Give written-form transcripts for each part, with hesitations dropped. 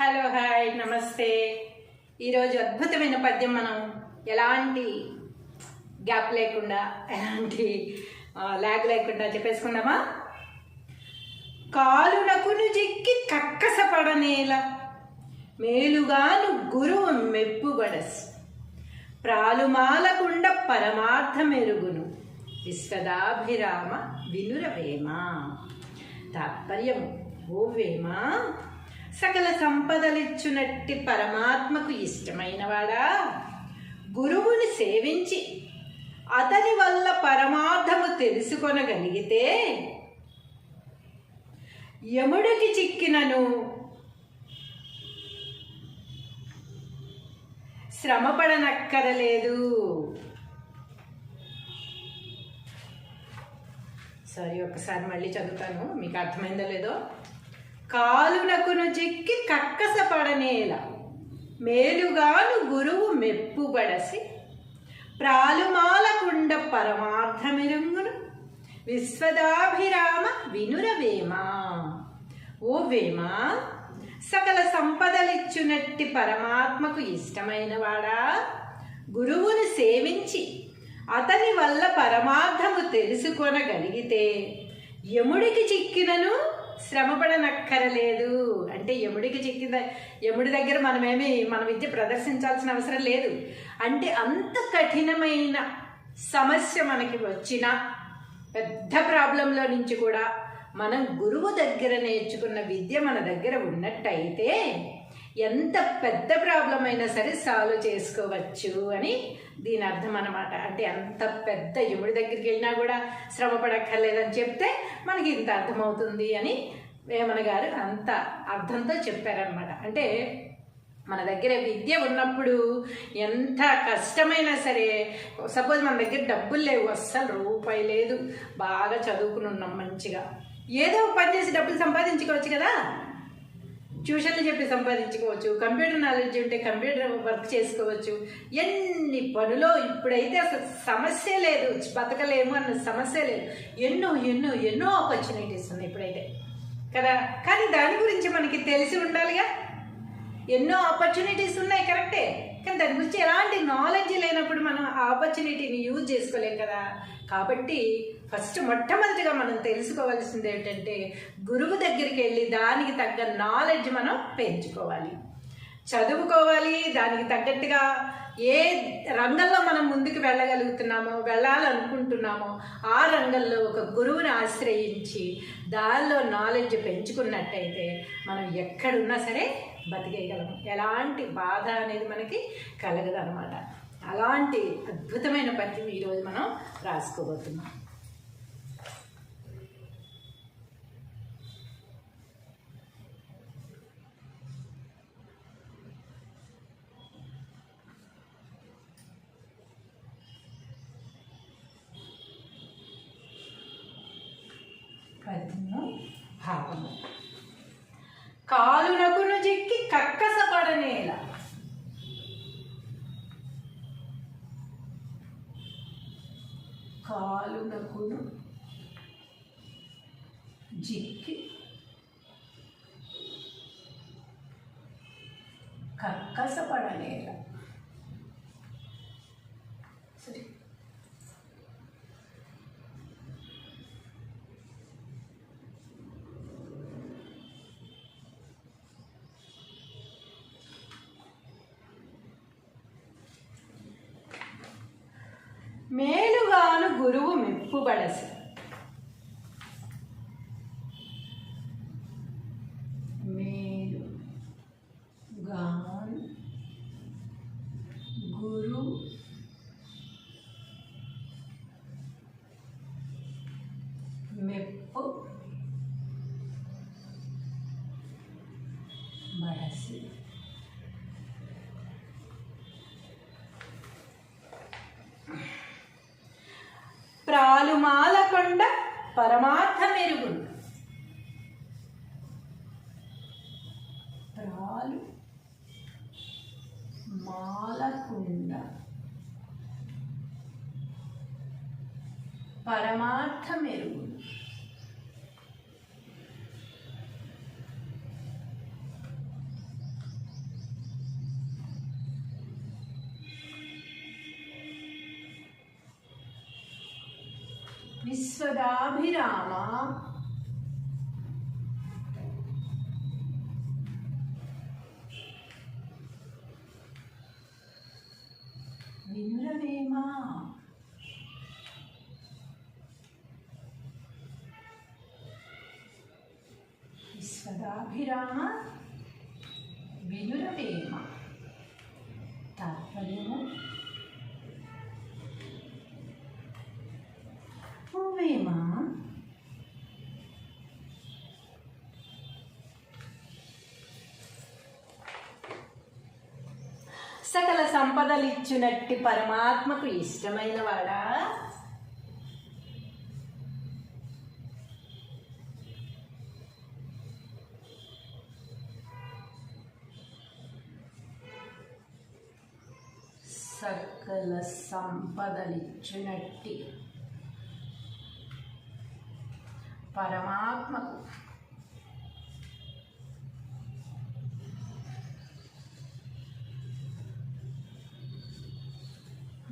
Hello hi నమస్తే. ఈరోజు అద్భుతమైన పద్యం మనం ఎలాంటి గ్యాప్ లేకుండా ఎలాంటి ల్యాగ్ లేకుండా చెప్పేసుకుందామా. కాలునకును జిక్కి కక్కసపడనేల మేలుగాను గురువు మెప్పుబడస్ ప్రాలుమాలకుండ పరమార్థమెరుగును విశ్వదాభిరామ వినురవేమ. తాత్పర్యము: ఓ వేమ, సకల సంపదలిచ్చునట్టి పరమాత్మకు ఇష్టమైనవాడా, గురువుని సేవించి అతని వల్ల పరమార్థము తెలుసుకొనగలిగితే యముడికి చిక్కినను శ్రమపడనక్కరలేదు. సారీ, ఒకసారి మళ్ళీ చదువుతాను, మీకు అర్థమైందో లేదో. కాలునకును జిక్కి కక్కసపడనేల మేలుగాను గురువు మెప్పుబడసి ప్రాలుమాలకుండ పరమార్థమిరుంగును విశ్వదాభిరామ వినురవేమ. ఓ వేమ, సకల సంపదలిచ్చునట్టి పరమాత్మకు ఇష్టమైనవాడా, గురువుని సేవించి అతని వల్ల పరమార్థము తెలుసుకొనగలిగితే యముడికి చిక్కినను శ్రమపడనక్కరలేదు. అంటే యముడికి చిక్కిన యముడి దగ్గర మన విద్య ప్రదర్శించాల్సిన అవసరం లేదు. అంటే అంత కఠినమైన సమస్య మనకి వచ్చిన పెద్ద ప్రాబ్లంలో నుంచి కూడా మనం గురువు దగ్గర నేర్చుకున్న విద్య మన దగ్గర ఉన్నట్టయితే ఎంత పెద్ద ప్రాబ్లం అయినా సరే సాల్వ్ చేసుకోవచ్చు అని దీని అర్థం అన్నమాట. అంటే అంత పెద్ద యముడి దగ్గరికి వెళ్ళినా కూడా శ్రమ పడక్కర్లేదని చెప్తే మనకి ఇంత అర్థమవుతుంది అని వేమన గారు అంత అర్థంతో చెప్పారనమాట. అంటే మన దగ్గర విద్య ఉన్నప్పుడు ఎంత కష్టమైనా సరే, సపోజ్ మన దగ్గర డబ్బులు లేవు, అస్సలు రూపాయి లేదు, బాగా చదువుకుని ఉన్నాం, మంచిగా ఏదో పని చేసి డబ్బులు సంపాదించుకోవచ్చు కదా. ట్యూషన్లు చెప్పి సంపాదించుకోవచ్చు, కంప్యూటర్ నాలెడ్జ్ ఉంటే కంప్యూటర్ వర్క్ చేసుకోవచ్చు, ఎన్ని పనులో. ఇప్పుడైతే అసలు సమస్య లేదు, బతకలేము అన్న సమస్య లేదు. ఎన్నో ఎన్నో ఎన్నో ఆపర్చునిటీస్ ఉన్నాయి ఇప్పుడైతే కదా. కానీ దాని గురించి మనకి తెలిసి ఉండాలిగా. ఎన్నో ఆపర్చునిటీస్ ఉన్నాయి, కరెక్టే, కానీ దాని గురించి ఎలాంటి నాలెడ్జ్ లేనప్పుడు మనం ఆ ఆపర్చునిటీని యూజ్ చేసుకోలేం కదా. కాబట్టి ఫస్ట్ మొట్టమొదటిగా మనం తెలుసుకోవాల్సింది ఏంటంటే, గురువు దగ్గరికి వెళ్ళి దానికి తగ్గ నాలెడ్జ్ మనం పెంచుకోవాలి, చదువుకోవాలి. దానికి తగ్గట్టుగా ఏ రంగంలో మనం ముందుకు వెళ్ళాలనుకుంటున్నామో ఆ రంగంలో ఒక గురువుని ఆశ్రయించి దానిలో నాలెడ్జ్ పెంచుకున్నట్టయితే మనం ఎక్కడున్నా సరే బతికేయగలము. ఎలాంటి బాధ అనేది మనకి కలగదు అనమాట. అలాంటి అద్భుతమైన పద్యం ఈరోజు మనం రాసుకోబోతున్నాం. పద్యము భావము: కాలునకును జిక్కి కక్కసపడనేల. కాలునకును జిక్కి కక్కసపడనేల. సరే, మేలుగాను గురువు మెప్పుబడసి. మేలుగాను గురువు మెప్పుబడసి ప్రాలుమాలకొండ పరమార్థమెరుగును. ప్రాలుమాలకుండ పరమార్థమెరుగును. విశ్వదాభిరామ వినురవేమ విశ్వదాభిరామ వినురవేమ. తాత్పర్యము: ఓ వేమ, సకల సంపదలిచ్చునట్టి పరమాత్మకు ఇష్టమైన వాడా, సకల సంపదలిచ్చునట్టి పరమాత్మకు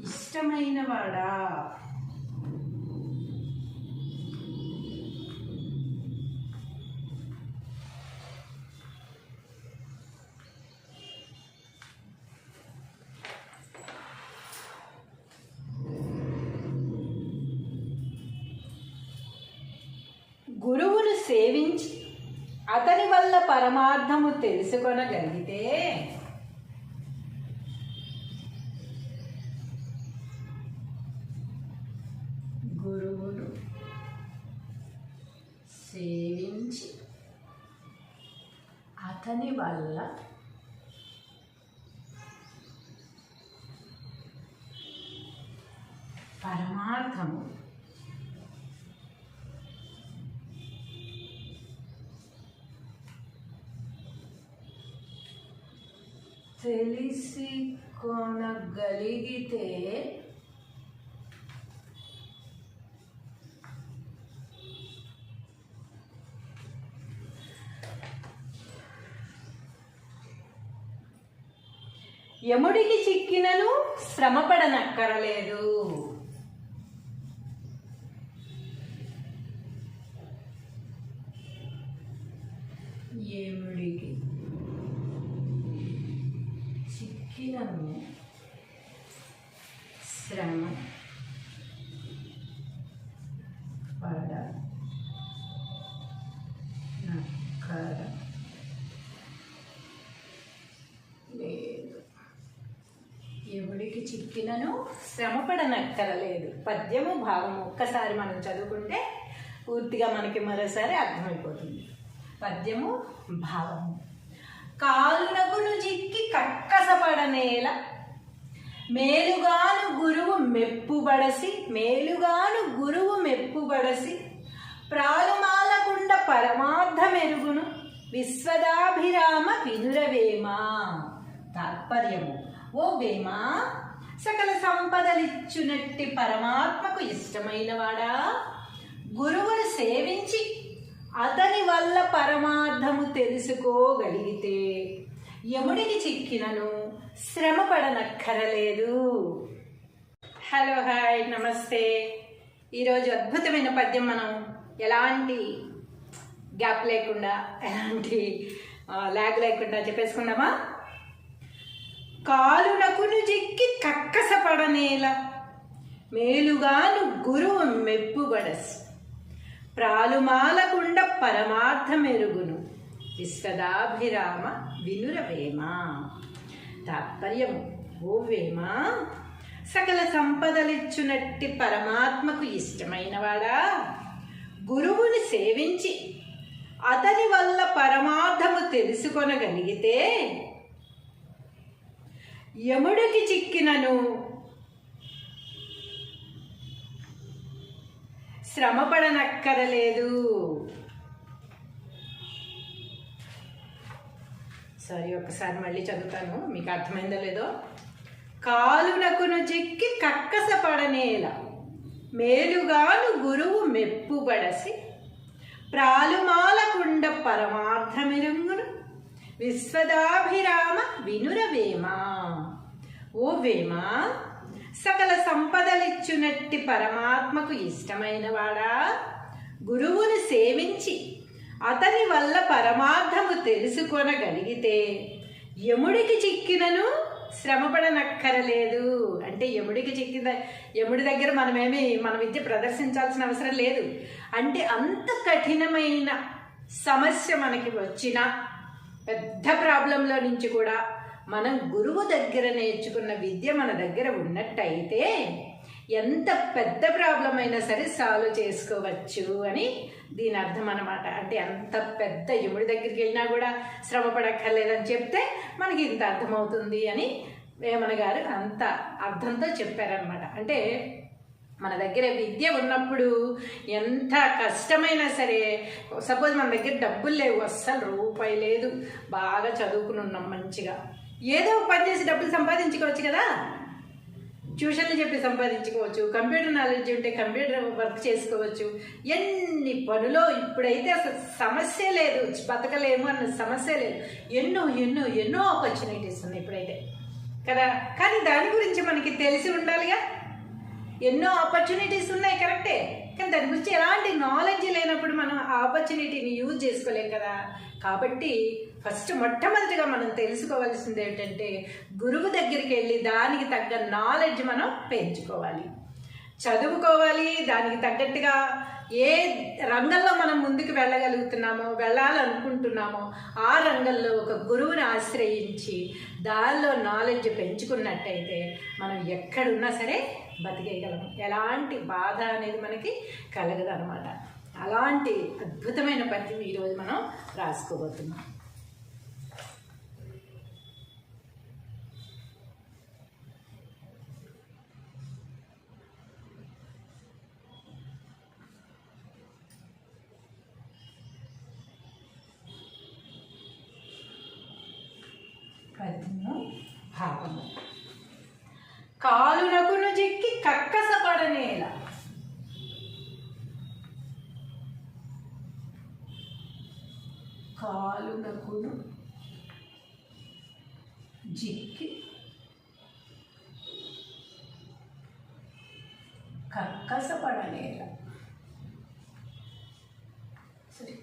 ఇష్టమైన వాడా, గురువును సేవించి అతని వల్ల పరమార్థము తెలుసుకొనగలిగితే గురువును సేవించి అతని వల్ల పరమార్థము తెలిసి కొనగలిగితే యముడికి చిక్కినను శ్రమపడనక్కరలేదు. యముడికి చిక్కినను శ్రమ లేదు. ఎవడికి చిక్కినను శ్రమపడనక్కరలేదు. పద్యము భావము ఒక్కసారి మనం చదువుకుంటే పూర్తిగా మనకి మరోసారి అర్థమైపోతుంది. పద్యము భావము: కాలునకును చిక్కి కక్కసపడనేల, మేలుగాను గురువు మెప్పుబడసి ప్రాలుమాలకుండ పరమార్థమెరుగును విశ్వదాభిరామ వినురవేమ. తాత్పర్యము: ఓ వేమ, సకల సంపదలిచ్చునట్టి పరమాత్మకు ఇష్టమైన వాడా, గురువును సేవించి అతని వల్ల పరమార్థము తెలుసుకోగలిగితే యముడికి చిక్కినను శ్రమపడనక్కరలేదు. హలో, హాయ్, నమస్తే. ఈరోజు అద్భుతమైన పద్యం మనం ఎలాంటి గ్యాప్ లేకుండా, ఎలాంటి లాగ్ లేకుండా చెప్పేసుకుందామా? కాలునకును జిక్కి కక్కసపడనేల, మేలుగాను గురువు మెప్పుబడసి ప్రాలుమాలకుండ పరమార్థమెరుగును విశ్వదాభిరామ వినురవేమ. తాత్పర్యము: ఓ వేమ, సకల సంపదలిచ్చునట్టి పరమాత్మకు ఇష్టమైన వాడా, గురువుని సేవించి అతని వల్ల పరమార్థము తెలుసుకొనగలిగితే యముడికి చిక్కినను శ్రమపడనక్కరలేదు. సారీ, ఒకసారి మళ్ళీ చదువుతాను, మీకు అర్థమైందో లేదో. కాలునకును చిక్కి కక్కసపడనేల, మేలుగాను గురువు మెప్పుబడసి ప్రాలుమాలకుండ పరమార్థమెరుగును విశ్వదాభిరామ వినురవేమ. ఓ వేమ, సకల సంపదలిచ్చునట్టి పరమాత్మకు ఇష్టమైన వాడా, గురువును సేవించి అతని వల్ల పరమార్థము తెలుసుకొనగలిగితే యముడికి చిక్కినను శ్రమపడనక్కరలేదు. అంటే యముడి దగ్గర మన విద్య ప్రదర్శించాల్సిన అవసరం లేదు. అంటే అంత కఠినమైన సమస్య మనకి వచ్చిన పెద్ద ప్రాబ్లంలో నుంచి కూడా మనం గురువు దగ్గర నేర్చుకున్న విద్య మన దగ్గర ఉన్నట్టయితే ఎంత పెద్ద ప్రాబ్లం అయినా సరే సాల్వ్ చేసుకోవచ్చు అని దీని అర్థం అన్నమాట. అంటే అంత పెద్ద యముడి దగ్గరికి వెళ్ళినా కూడా శ్రమ పడక్కర్లేదని చెప్తే మనకి ఇంత అర్థమవుతుంది అని వేమన గారు అంత అర్థంతో చెప్పారనమాట. అంటే మన దగ్గర విద్య ఉన్నప్పుడు ఎంత కష్టమైనా సరే, సపోజ్ మన దగ్గర డబ్బులు లేవు, అస్సలు రూపాయి లేదు, బాగా చదువుకుని ఉన్నాం మంచిగా, ఏదో పని చేసి డబ్బులు సంపాదించుకోవచ్చు కదా. ట్యూషన్లు చెప్పి సంపాదించుకోవచ్చు, కంప్యూటర్ నాలెడ్జ్ ఉంటే కంప్యూటర్ వర్క్ చేసుకోవచ్చు, ఎన్ని పనులో. ఇప్పుడైతే అసలు సమస్య లేదు, బతకలేము అన్న సమస్య లేదు. ఎన్నో ఎన్నో ఎన్నో ఆపర్చునిటీస్ ఉన్నాయి ఇప్పుడైతే కదా. కానీ దాని గురించి మనకి తెలిసి ఉండాలిగా. ఎన్నో ఆపర్చునిటీస్ ఉన్నాయి కరెక్టే, కానీ దాని గురించి ఎలాంటి నాలెడ్జ్ లేనప్పుడు మనం ఆ ఆపర్చునిటీని యూజ్ చేసుకోలేం కదా. కాబట్టి ఫస్ట్ మొట్టమొదటిగా మనం తెలుసుకోవాల్సింది ఏంటంటే, గురువు దగ్గరికి వెళ్ళి దానికి తగ్గ నాలెడ్జ్ మనం పెంచుకోవాలి, చదువుకోవాలి. దానికి తగ్గట్టుగా ఏ రంగంలో మనం ముందుకు వెళ్ళాలనుకుంటున్నామో ఆ రంగంలో ఒక గురువుని ఆశ్రయించి దానిలో నాలెడ్జ్ పెంచుకున్నట్టయితే మనం ఎక్కడున్నా సరే బతికేయగలము. ఎలాంటి బాధ అనేది మనకి కలగదు అనమాట. అలాంటి అద్భుతమైన పద్యం ఈరోజు మనం రాసుకోబోతున్నాం. పద్యము భావము. కాలునకును జిక్కి కక్కసపడనేల, కాలునకును జిక్కి కక్కసపడనేల. సరే,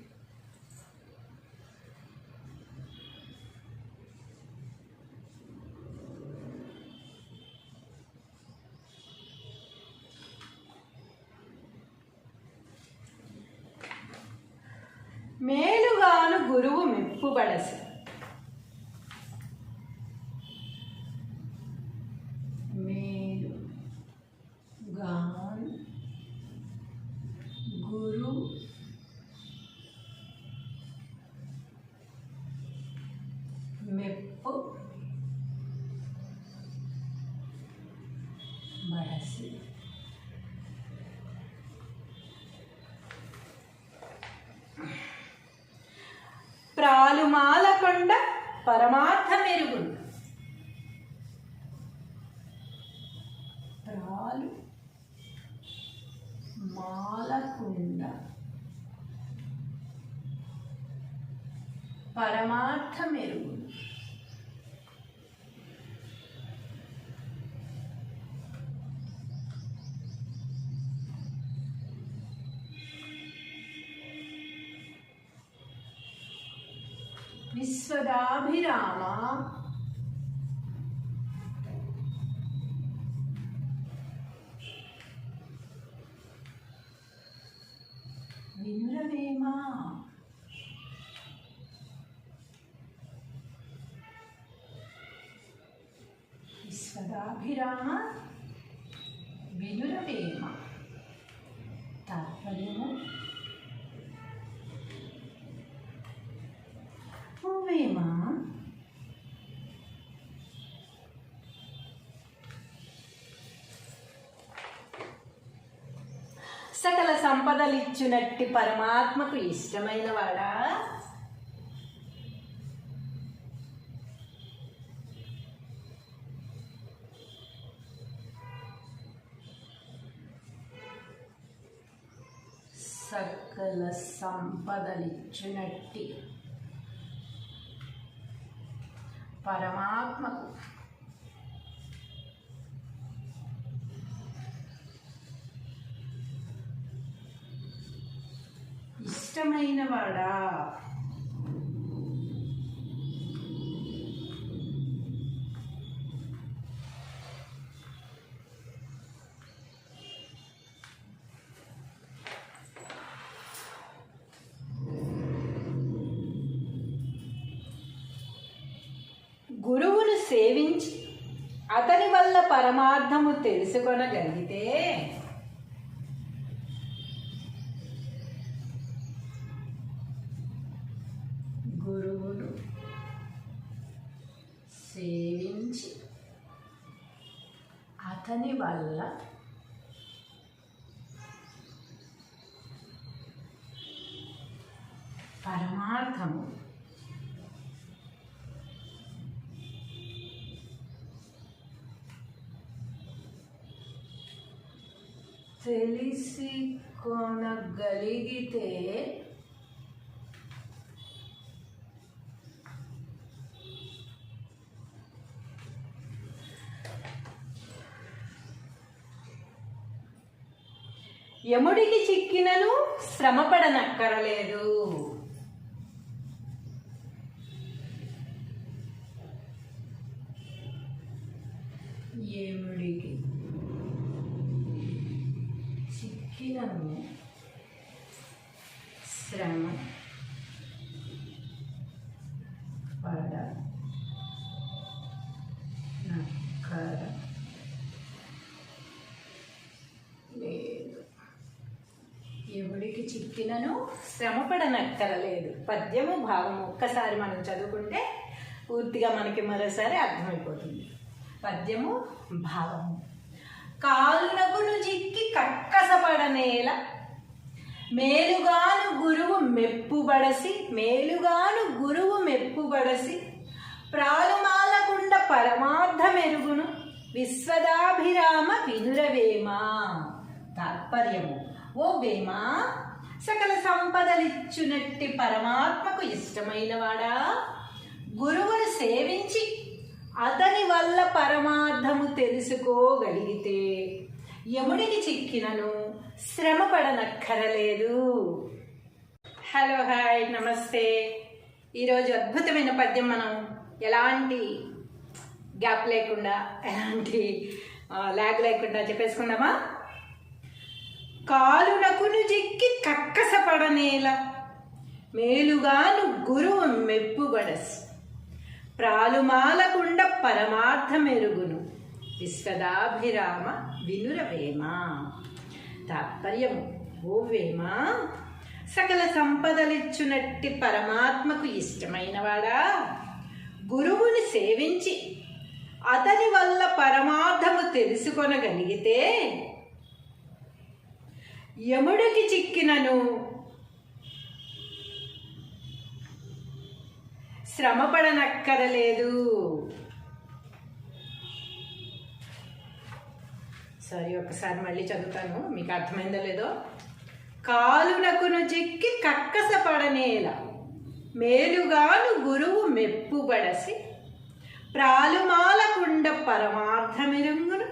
మేలుగాను గురువు మెప్పుబడసి, మేలుగాను గురు మెప్పు బడసి. ప్రాలుమాలకొండ పరమార్థమెరుగును, ప్రాలు మాలకొండ పరమార్థమెరుగును. విశ్వదాభిరామ వినురవేమా, విశ్వదాభిరామ వినురవేమ. తాత్పర్యము, వేమ సకల సంపదలిచ్చునట్టి పరమాత్మకు ఇష్టమైన వాడా, సకల సంపదలిచ్చునట్టి పరమాత్మకు ఇష్టమైన వాడా. గురువును సేవించి అతని వల్ల పరమార్థము తెలుసుకొనగలిగితే గురువును సేవించి అతని వల్ల పరమార్థము తెలిసి కొనగలిగితే యముడికి చిక్కినను శ్రమపడనక్కరలేదు. యముడికి చిక్కినను శ్రమ లేదు. ఎవడికి చిక్కినను శ్రమపడనక్కరలేదు. పద్యము భావము ఒక్కసారి మనం చదువుకుంటే పూర్తిగా మనకి మరోసారి అర్థమైపోతుంది. పద్యము భావము. కాలునకును చిక్కి కక్కసపడనేల మేలుగాను గురువు మెప్పుబడసి ప్రాలుమాలకుండ పరమార్థమెరుగును విశ్వదాభిరామ వినురవేమ. తాత్పర్యము. ఓ వేమ, సకల సంపదలిచ్చునట్టి పరమాత్మకు ఇష్టమైన వాడా, గురువును సేవించి అతని వల్ల పరమార్థము తెలుసుకోగలిగితే యముడికి చిక్కినను శ్రమ పడనక్కరలేదు. హలో, హాయ్, నమస్తే. ఈరోజు అద్భుతమైన పద్యం మనం ఎలాంటి గ్యాప్ లేకుండా, ఎలాంటి ల్యాగ్ లేకుండా చెప్పేసుకుందామా? కాలునకును జిక్కి కక్కసపడనేల మేలుగాను గురువు మెప్పుబడసి ప్రాలుమాలకుండ పరమార్థమెరుగును విశ్వదాభిరామ వినురవేమ. తాత్పర్యము. ఓ వేమ, సకల సంపదలిచ్చునట్టి పరమాత్మకు ఇష్టమైన వాడా, గురువుని సేవించి అతని వల్ల పరమార్థము తెలుసుకొనగలిగితే యముడికి చిక్కినను శ్రమపడనక్కరలేదు. సారీ, ఒకసారి మళ్ళీ చదువుతాను, మీకు అర్థమైందో లేదో. కాలునకును చిక్కి కక్కసపడనేల మేలుగాను గురువు మెప్పుబడసి ప్రాలుమాలకుండ పరమార్థమెరుగును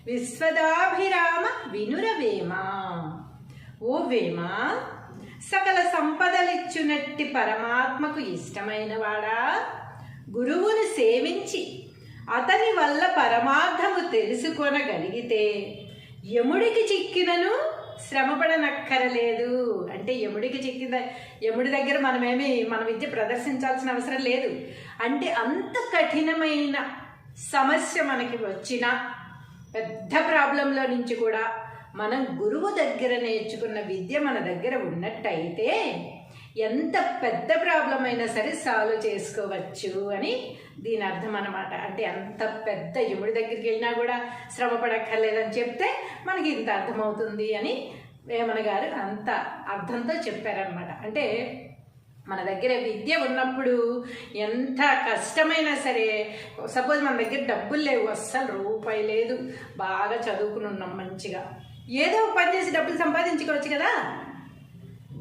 విశ్వదాభిరామ వినురవేమ. ఓ వేమ, సకల సంపదలిచ్చునట్టి పరమాత్మకు ఇష్టమైన వాడా, గురువును సేవించి అతని వల్ల పరమార్థము తెలుసుకొనగలిగితే యముడికి చిక్కినను శ్రమపడనక్కరలేదు. అంటే యముడికి యముడి దగ్గర మన విద్య ప్రదర్శించాల్సిన అవసరం లేదు. అంటే అంత కఠినమైన సమస్య మనకి వచ్చిన పెద్ద ప్రాబ్లంలో నుంచి కూడా మనం గురువు దగ్గర నేర్చుకున్న విద్య మన దగ్గర ఉన్నట్టయితే ఎంత పెద్ద ప్రాబ్లం అయినా సరే సాల్వ్ చేసుకోవచ్చు అని దీని అర్థం అన్నమాట. అంటే అంత పెద్ద యముడి దగ్గరికి వెళ్ళినా కూడా శ్రమ పడక్కర్లేదని చెప్తే మనకి ఇంత అర్థమవుతుంది అని వేమన గారు అంత అర్థంతో చెప్పారనమాట. అంటే మన దగ్గర విద్య ఉన్నప్పుడు ఎంత కష్టమైనా సరే, సపోజ్ మన దగ్గర డబ్బులు లేవు, అస్సలు రూపాయి లేదు, బాగా చదువుకుని ఉన్నాం మంచిగా, ఏదో పని చేసి డబ్బులు సంపాదించుకోవచ్చు కదా.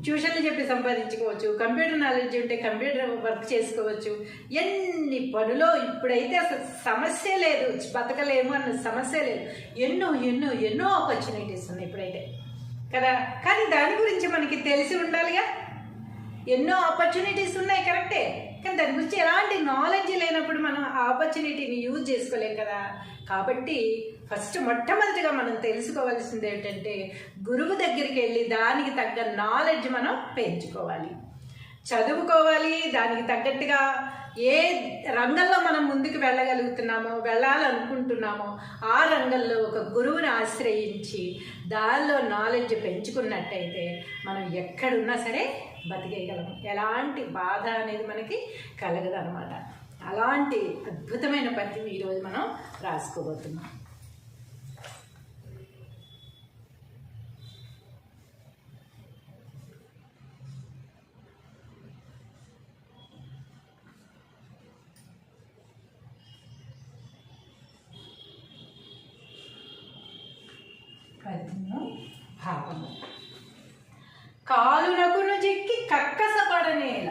ట్యూషన్లు చెప్పి సంపాదించుకోవచ్చు, కంప్యూటర్ నాలెడ్జ్ ఉంటే కంప్యూటర్ వర్క్ చేసుకోవచ్చు, ఎన్ని పనులో. ఇప్పుడైతే అసలు సమస్య లేదు, బతకలేము అన్న సమస్య లేదు. ఎన్నో ఎన్నో ఎన్నో ఆపర్చునిటీస్ ఉన్నాయి ఇప్పుడైతే కదా. కానీ దాని గురించి మనకి తెలిసి ఉండాలిగా. ఎన్నో ఆపర్చునిటీస్ ఉన్నాయి, కరెక్టే. కానీ దాని గురించి ఎలాంటి నాలెడ్జ్ లేనప్పుడు మనం ఆ ఆపర్చునిటీని యూజ్ చేసుకోలేం కదా. కాబట్టి ఫస్ట్ మొట్టమొదటిగా మనం తెలుసుకోవాల్సింది ఏంటంటే, గురువు దగ్గరికి వెళ్ళి దానికి తగ్గ నాలెడ్జ్ మనం పెంచుకోవాలి, చదువుకోవాలి. దానికి తగ్గట్టుగా ఏ రంగంలో మనం ముందుకు వెళ్ళగలుగుతున్నామో, వెళ్ళాలనుకుంటున్నామో ఆ రంగంలో ఒక గురువుని ఆశ్రయించి దానిలో నాలెడ్జ్ పెంచుకున్నట్టయితే మనం ఎక్కడున్నా సరే బతికేయగలము. ఎలాంటి బాధ అనేది మనకి కలగదు అనమాట. అలాంటి అద్భుతమైన పద్యం ఈరోజు మనం రాసుకోబోతున్నాం. పద్యము భావము. కాలునకును జిక్కి కక్కసపడనేల,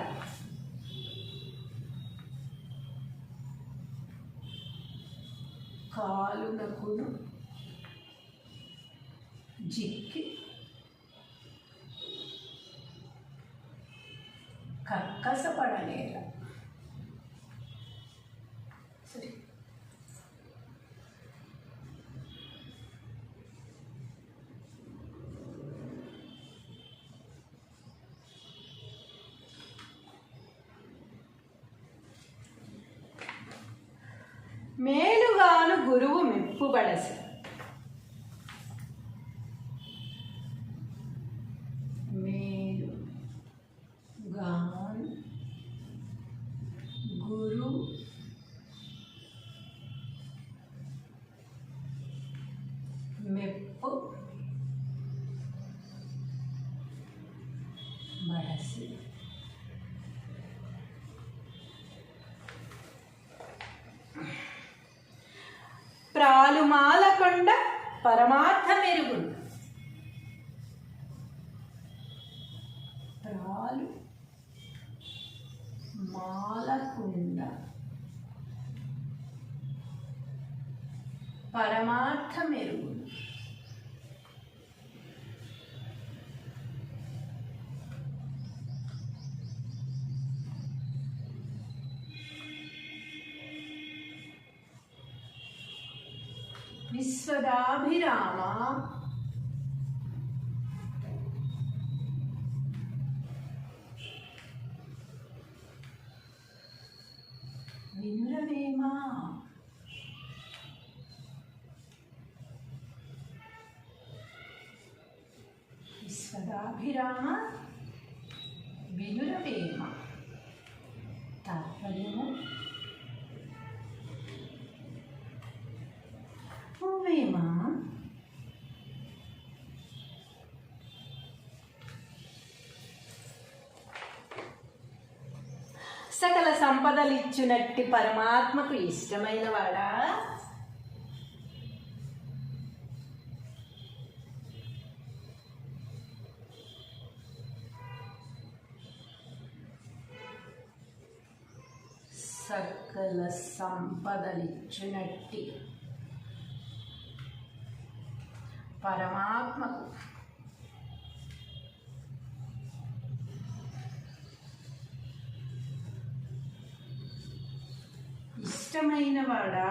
కాలునకును జిక్కి కక్కసపడనేల. సరే, మేలుగాను గురువు మెప్పుబడసి, మేలుగాను గురు మెప్పు బడసి, ప్రాలుమాలకొండ పరమార్థ మెరుగుడు, ప్రాలు మాలకొండ పరమార్థ మెరుగుడు. విశ్వదాభిరామ వినురవేమా, విశ్వదాభిరామ వినురవేమ. తాత్పర్యము, ఓవేమా సకల సంపదలిచ్చునట్టి పరమాత్మకు ఇష్టమైన వాడా, సకల సంపదలిచ్చునట్టి పరమాత్మకు ఇష్టమైన వాడా,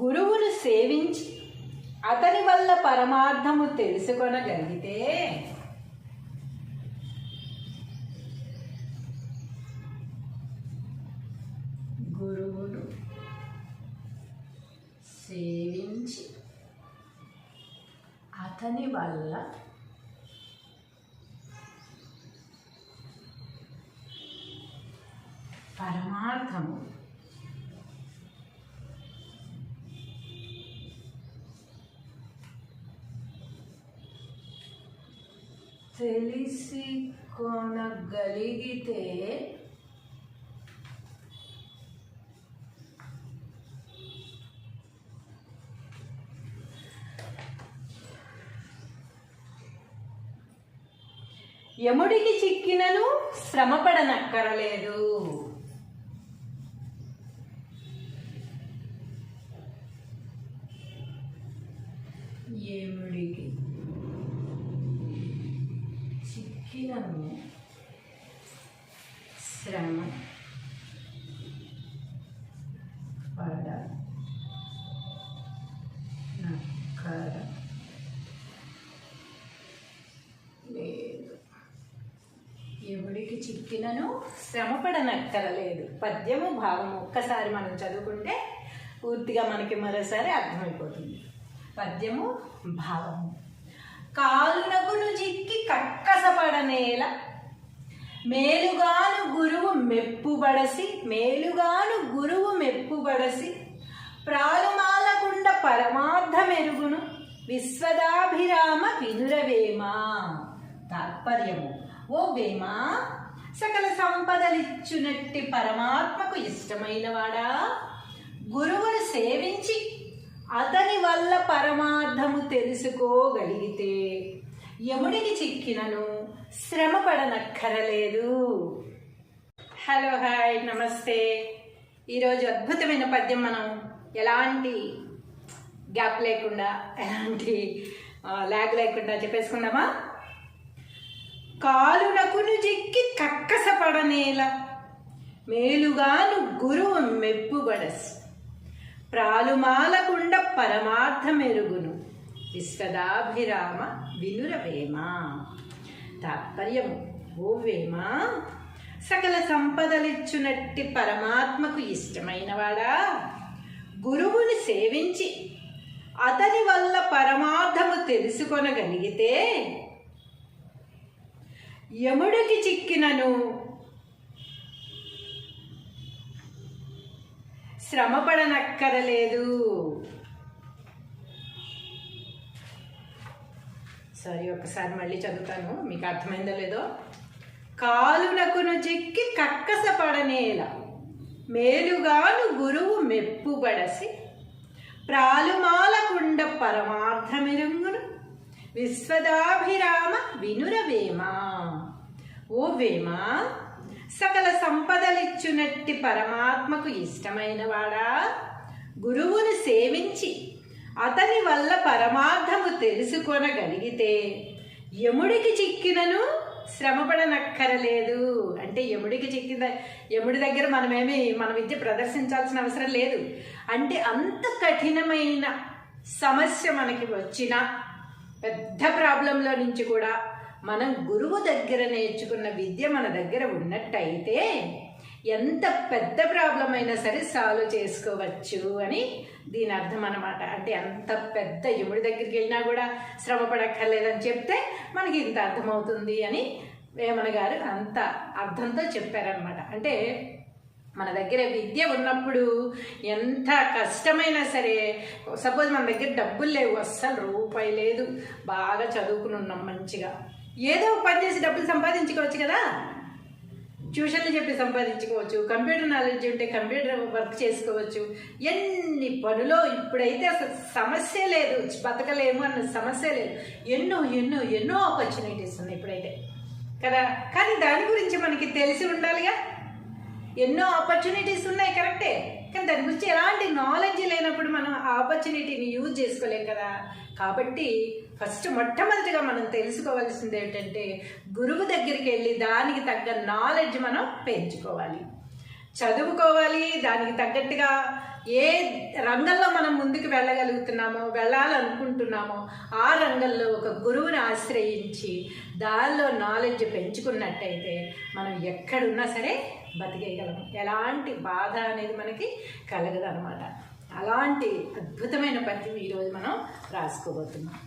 గురువును సేవించి అతని వల్ల పరమార్థము తెలుసుకొనగలిగితే గురువును సేవించి అతని వల్ల పరమార్థము తెలిసి కొనగలిగితే యముడికి చిక్కినను శ్రమపడనక్కరలేదు. యముడికి చిక్కినను శ్రమ లేదు. ఎవడికి చిక్కినను శ్రమపడనక్కరలేదు. పద్యము భావము ఒక్కసారి మనం చదువుకుంటే పూర్తిగా మనకి మరోసారి అర్థమైపోతుంది. పద్యము భావము. కాలునకును చిక్కి కక్కసపడనేల మేలుగాను గురువు మెప్పుబడసి ప్రాలుమాలకుండ పరమార్థమెరుగును విశ్వదాభిరామ వినురవేమ. తాత్పర్యము. ఓ వేమ, సకల సంపదలిచ్చునట్టి పరమాత్మకు ఇష్టమైన వాడా, గురువును సేవించి అతని వల్ల పరమార్థము తెలుసుకోగలిగితే యముడికి చిక్కినను శ్రమపడనక్కరలేదు. హలో, హాయ్, నమస్తే. ఈరోజు అద్భుతమైన పద్యం మనం ఎలాంటి గ్యాప్ లేకుండా, ఎలాంటి ల్యాగ్ లేకుండా చెప్పేసుకుందామా? కాలునకును జిక్కి కక్కసపడనేల మేలుగాను గురువు మెప్పుబడసి ప్రాలుమాలకుండ పరమార్థమెరుగును విశ్వదాభిరామ వినురవేమ. తాత్పర్యము. ఓ వేమ, సకల సంపదలిచ్చునట్టి పరమాత్మకు ఇష్టమైన వాడా, గురువుని సేవించి అతని వల్ల పరమార్థము తెలుసుకొనగలిగితే యముడికి చిక్కినను శ్రమపడనక్కరలేదు. సారీ, ఒకసారి మళ్ళీ చదువుతాను, మీకు అర్థమైందో లేదో. కాలునకును చిక్కి కక్కసపడనేల మేలుగాను గురువు మెప్పుబడసి ప్రాలుమాలకుండ పరమార్థమెరుగును విశ్వదాభిరామ వినురవేమ. ఓ వేమ, సకల సంపదలిచ్చునట్టి పరమాత్మకు ఇష్టమైన వాడా, గురువును సేవించి అతని వల్ల పరమార్థము తెలుసుకొనగలిగితే యముడికి చిక్కినను శ్రమపడనక్కరలేదు. అంటే యముడి దగ్గర మన విద్య ప్రదర్శించాల్సిన అవసరం లేదు. అంటే అంత కఠినమైన సమస్య మనకి వచ్చిన పెద్ద ప్రాబ్లంలో నుంచి కూడా మనం గురువు దగ్గర నేర్చుకున్న విద్య మన దగ్గర ఉన్నట్టయితే ఎంత పెద్ద ప్రాబ్లం అయినా సరే సాల్వ్ చేసుకోవచ్చు అని దీని అర్థం అన్నమాట. అంటే అంత పెద్ద యముడి దగ్గరికి వెళ్ళినా కూడా శ్రమ పడక్కర్లేదని చెప్తే మనకి ఇంత అర్థమవుతుంది అని వేమన గారు అంత అర్థంతో చెప్పారనమాట. అంటే మన దగ్గర విద్య ఉన్నప్పుడు ఎంత కష్టమైనా సరే, సపోజ్ మన దగ్గర డబ్బులు లేవు, అస్సలు రూపాయి లేదు, బాగా చదువుకుని ఉన్నాం మంచిగా, ఏదో పని చేసి డబ్బులు సంపాదించుకోవచ్చు కదా. ట్యూషన్లు చెప్పి సంపాదించుకోవచ్చు, కంప్యూటర్ నాలెడ్జ్ ఉంటే కంప్యూటర్ వర్క్ చేసుకోవచ్చు, ఎన్ని పనులో. ఇప్పుడైతే అసలు సమస్య లేదు, బతకలేము అన్న సమస్య లేదు. ఎన్నో ఎన్నో ఎన్నో ఆపర్చునిటీస్ ఉన్నాయి ఇప్పుడైతే కదా. కానీ దాని గురించి మనకి తెలిసి ఉండాలిగా. ఎన్నో ఆపర్చునిటీస్ ఉన్నాయి, కరెక్టే, కానీ దాని గురించి ఎలాంటి నాలెడ్జ్ లేనప్పుడు మనం ఆ ఆపర్చునిటీని యూజ్ చేసుకోలేం కదా. కాబట్టి మొట్టమొదటిగా మనం తెలుసుకోవాల్సింది ఏంటంటే, గురువు దగ్గరికి వెళ్ళి దానికి తగ్గ నాలెడ్జ్ మనం పెంచుకోవాలి, చదువుకోవాలి. దానికి తగ్గట్టుగా ఏ రంగంలో మనం ముందుకు వెళ్ళాలనుకుంటున్నామో ఆ రంగంలో ఒక గురువుని ఆశ్రయించి దానిలో నాలెడ్జ్ పెంచుకున్నట్టయితే మనం ఎక్కడున్నా సరే బతికేయగలము. ఎలాంటి బాధ అనేది మనకి కలగదు అనమాట. అలాంటి అద్భుతమైన పద్యం ఈరోజు మనం రాసుకోబోతున్నాం.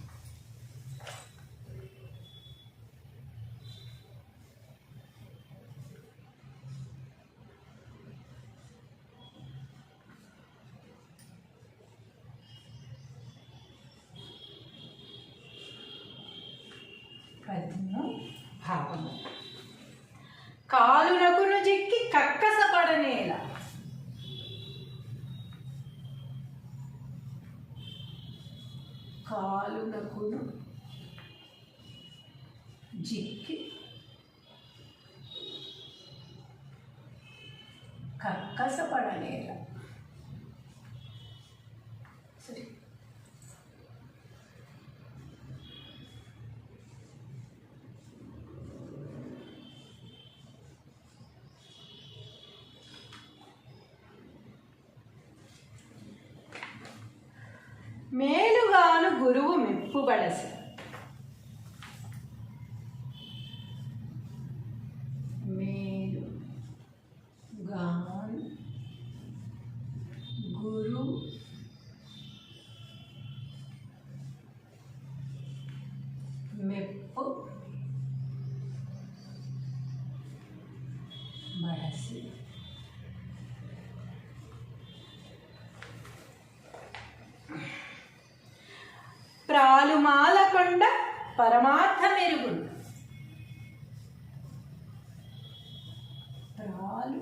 పద్యము భావము. కాలునకును జిక్కి కక్కసపడనేల కాలునకును జిక్కి కక్కసపడనేల. సరే, మేలుగాను గురువు మెప్పుబడసి. మేలుగాను గురు మెప్పు బడసి. ప్రాలుమాలకొండ పరమార్థమెరుగును. ప్రాలు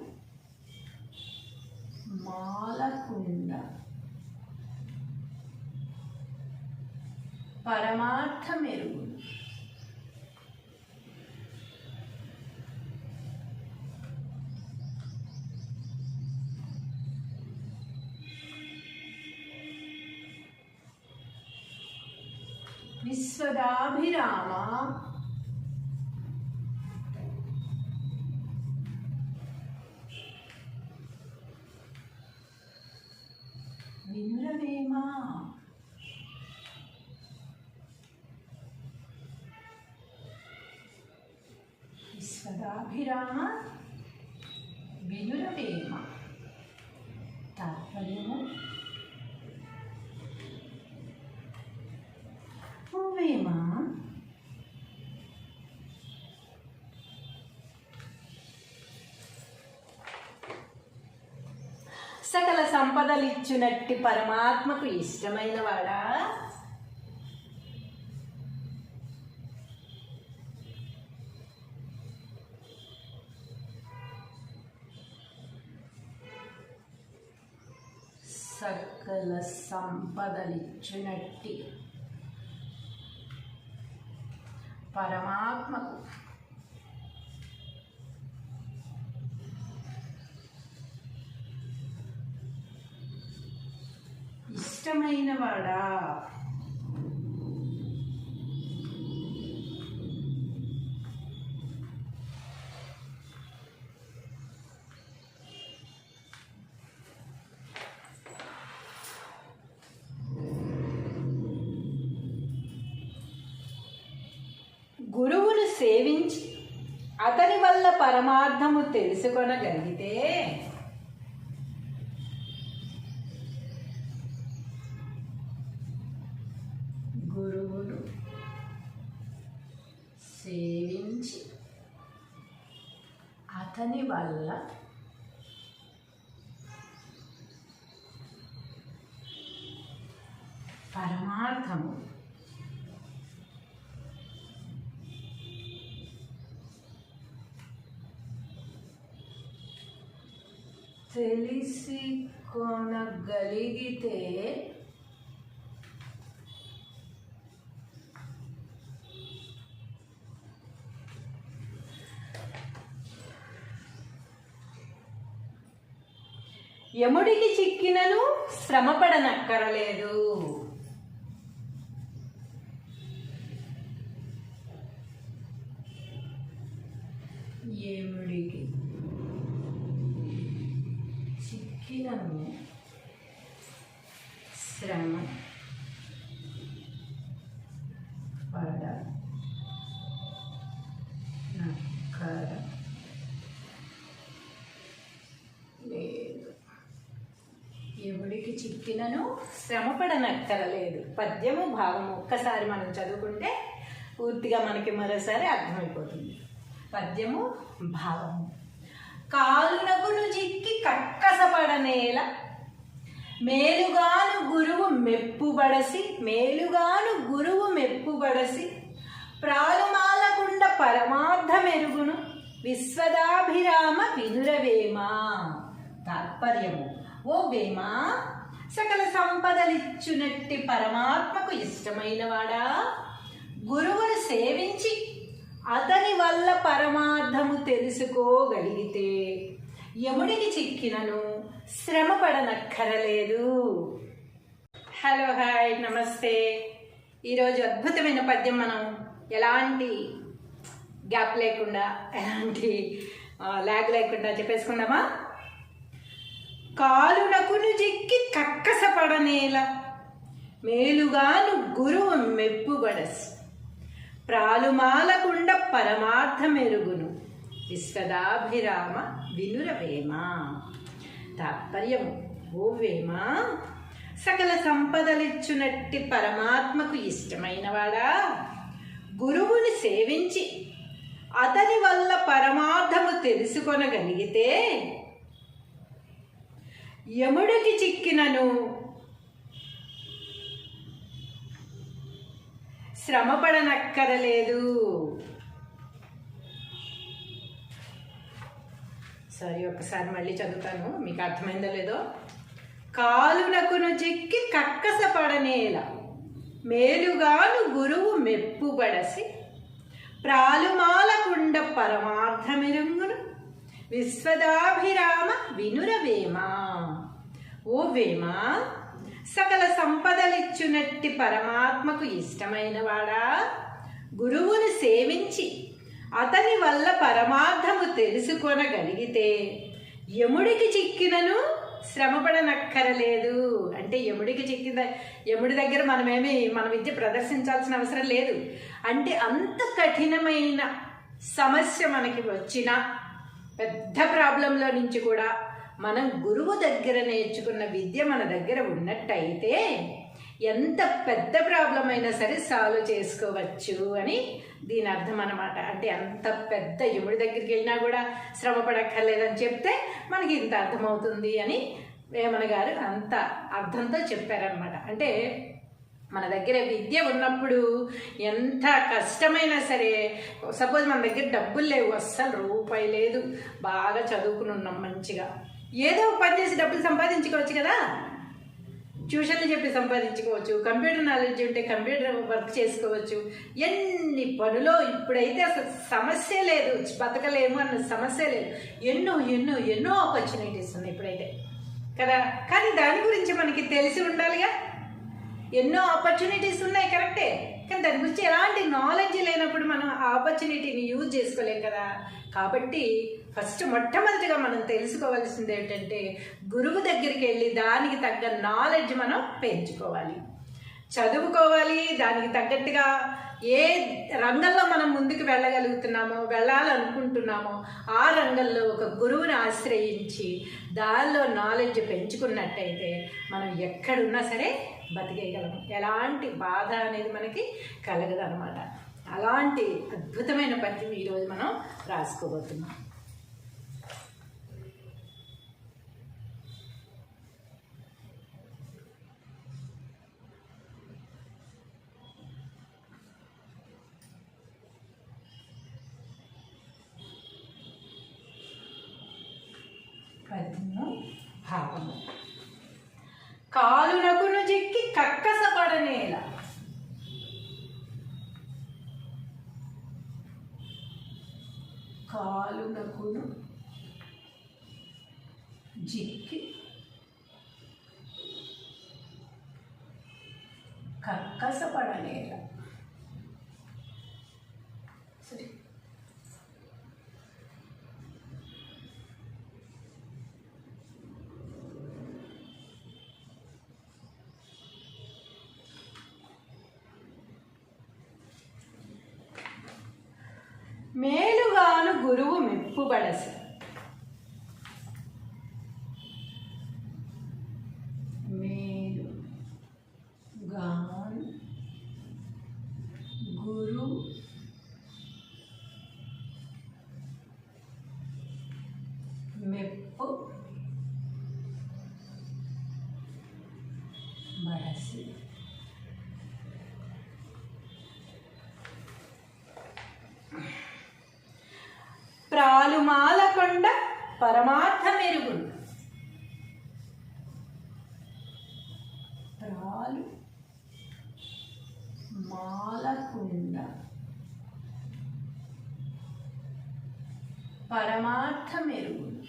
మాలకొండ పరమార్థమెరుగును. విశ్వదాభిరామ వినురవేమా. విశ్వదాభిరామ వినురవేమ. తాత్పర్యము: ఓవేమా, సకల సంపదలిచ్చునట్టి పరమాత్మకు ఇష్టమైన వాడా, సకల సంపదలిచ్చునట్టి పరమాత్మకు ఇష్టమైన వాడా, గురువును సేవించి అతని వల్ల పరమార్థము తెలుసుకొనగలిగితే గురువును సేవించి అతని వల్ల పరమార్థము తెలిసి కొనగలిగితే యముడికి చిక్కినను శ్రమపడనక్కరలేదు. యముడికి చిక్కినను శ్రమ లేదు. ఎవడికి చిక్కినను శ్రమపడనక్కరలేదు. పద్యము భావము ఒక్కసారి మనం చదువుకుంటే పూర్తిగా మనకి మరోసారి అర్థమైపోతుంది. పద్యము భావము: కాలునగును చిక్కి కక్కసపడనేల, మేలుగాను గురువు మెప్పుబడసి. మేలుగాను గురువు మెప్పుబడసి ప్రాలుమాలకుండ పరమార్థమెరుగును, విశ్వదాభిరామ వినురవేమా. తాత్పర్యము: ఓ వేమా, సకల సంపదలిచ్చునట్టి పరమాత్మకు ఇష్టమైన వాడా, గురువును సేవించి అతని వల్ల పరమార్థము తెలుసుకోగలిగితే యముడికి చిక్కినను శ్రమ పడనక్కరలేదు. హలో, హాయ్, నమస్తే. ఈరోజు అద్భుతమైన పద్యం మనం ఎలాంటి గ్యాప్ లేకుండా, ఎలాంటి ల్యాగ్ లేకుండా చెప్పేసుకుందామా? కాలునకును జిక్కి కక్కసపడనేల మేలుగాను గురువు మెప్పుబడస్ ప్రాలుమాలకుండ పరమార్థమెరుగును విశ్వదాభిరామ వినురవేమ. తాత్పర్యము: ఓ వేమ, సకల సంపదలిచ్చునట్టి పరమాత్మకు ఇష్టమైనవాడా, గురువుని సేవించి అతని వల్ల పరమార్థము తెలుసుకొనగలిగితే యముడికి చిక్కినను శ్రమపడనక్కరలేదు. సారీ, ఒకసారి మళ్ళీ చదువుతాను, మీకు అర్థమైందో లేదో. కాలునకును చిక్కి కక్కసపడనేల మేలుగాను గురువు మెప్పుబడసి ప్రాలుమాలకుండ పరమార్థమెరుంగును విశ్వదాభిరామ వినురవేమ. ఓ వేమ, సకల సంపదలిచ్చునట్టి పరమాత్మకు ఇష్టమైనవాడా, గురువుని సేవించి అతని వల్ల పరమార్థము తెలుసుకొనగలిగితే యముడికి చిక్కినను శ్రమపడనక్కరలేదు. అంటే యముడికి చిక్కిన యముడి దగ్గర మన విద్య ప్రదర్శించాల్సిన అవసరం లేదు. అంటే అంత కఠినమైన సమస్య మనకి వచ్చిన పెద్ద ప్రాబ్లంలో నుంచి కూడా మనం గురువు దగ్గర నేర్చుకున్న విద్య మన దగ్గర ఉన్నట్టయితే ఎంత పెద్ద ప్రాబ్లం అయినా సరే సాల్వ్ చేసుకోవచ్చు అని దీని అర్థం అన్నమాట. అంటే అంత పెద్ద యముడి దగ్గరికి వెళ్ళినా కూడా శ్రమ పడక్కర్లేదని చెప్తే మనకి ఇంత అర్థమవుతుంది అని వేమన గారు అంత అర్థంతో చెప్పారనమాట. అంటే మన దగ్గర విద్య ఉన్నప్పుడు ఎంత కష్టమైనా సరే, సపోజ్ మన దగ్గర డబ్బులు లేవు, అస్సలు రూపాయి లేదు, బాగా చదువుకుని ఉన్నాం, మంచిగా ఏదో పని చేసి డబ్బులు సంపాదించుకోవచ్చు కదా. ట్యూషన్లు చెప్పి సంపాదించుకోవచ్చు, కంప్యూటర్ నాలెడ్జ్ ఉంటే కంప్యూటర్ వర్క్ చేసుకోవచ్చు, ఎన్ని పనులో. ఇప్పుడైతే అసలు సమస్య లేదు, బతకలేము అన్న సమస్య లేదు. ఎన్నో ఎన్నో ఎన్నో ఆపర్చునిటీస్ ఉన్నాయి ఇప్పుడైతే కదా. కానీ దాని గురించి మనకి తెలిసి ఉండాలిగా. ఎన్నో ఆపర్చునిటీస్ ఉన్నాయి, కరెక్టే, కానీ దాని గురించి ఎలాంటి నాలెడ్జ్ లేనప్పుడు మనం ఆ ఆపర్చునిటీని యూజ్ చేసుకోలేం కదా. కాబట్టి ఫస్ట్ మొట్టమొదటిగా మనం తెలుసుకోవాల్సింది ఏంటంటే, గురువు దగ్గరికి వెళ్ళి దానికి తగ్గ నాలెడ్జ్ మనం పెంచుకోవాలి, చదువుకోవాలి. దానికి తగ్గట్టుగా ఏ రంగంలో మనం ముందుకు వెళ్ళాలనుకుంటున్నామో ఆ రంగంలో ఒక గురువుని ఆశ్రయించి దానిలో నాలెడ్జ్ పెంచుకున్నట్టయితే మనం ఎక్కడున్నా సరే బతికేయగలము. ఎలాంటి బాధ అనేది మనకి కలగదు అనమాట. అలాంటి అద్భుతమైన పద్యం ఈరోజు మనం రాసుకోబోతున్నాం. పద్యము భావము: కాలునకును జిక్కి కక్కసపడనేల కాలునకును జిక్కి కక్కసపడనేల. సరే, మేలుగాను గురువు మెప్పుబడసి మేలుగాను గురు మెప్పు బడసి ప్రాలుమాలకొండ పరమార్థమెరుగును. ప్రాలు మాలకుండ పరమార్థమెరుగును.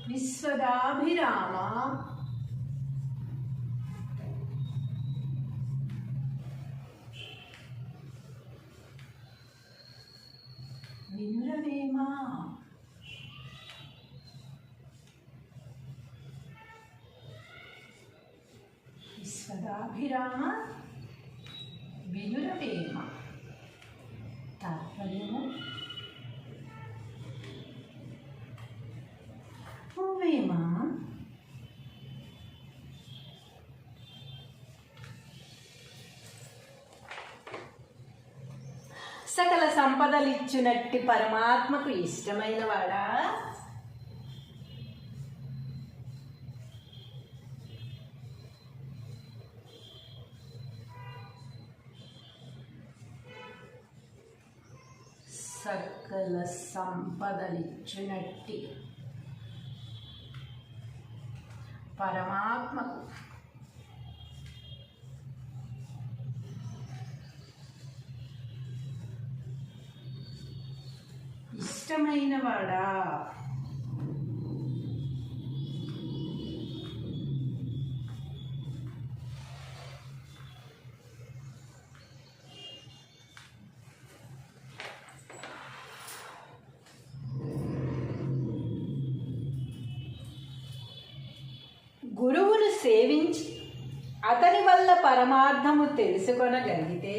విశ్వదాభిరామ వినురవేమ విశ్వదాభిరామ వినురవేమ. తాత్పర్యము: ఓ వేమ, సకల సంపదలిచ్చునట్టి పరమాత్మకు ఇష్టమైన వాడా, సకల సంపదలిచ్చునట్టి పరమాత్మకు ఇష్టమైన వాడా, గురువును సేవించి అతని వల్ల పరమార్థము తెలుసుకొనగలిగితే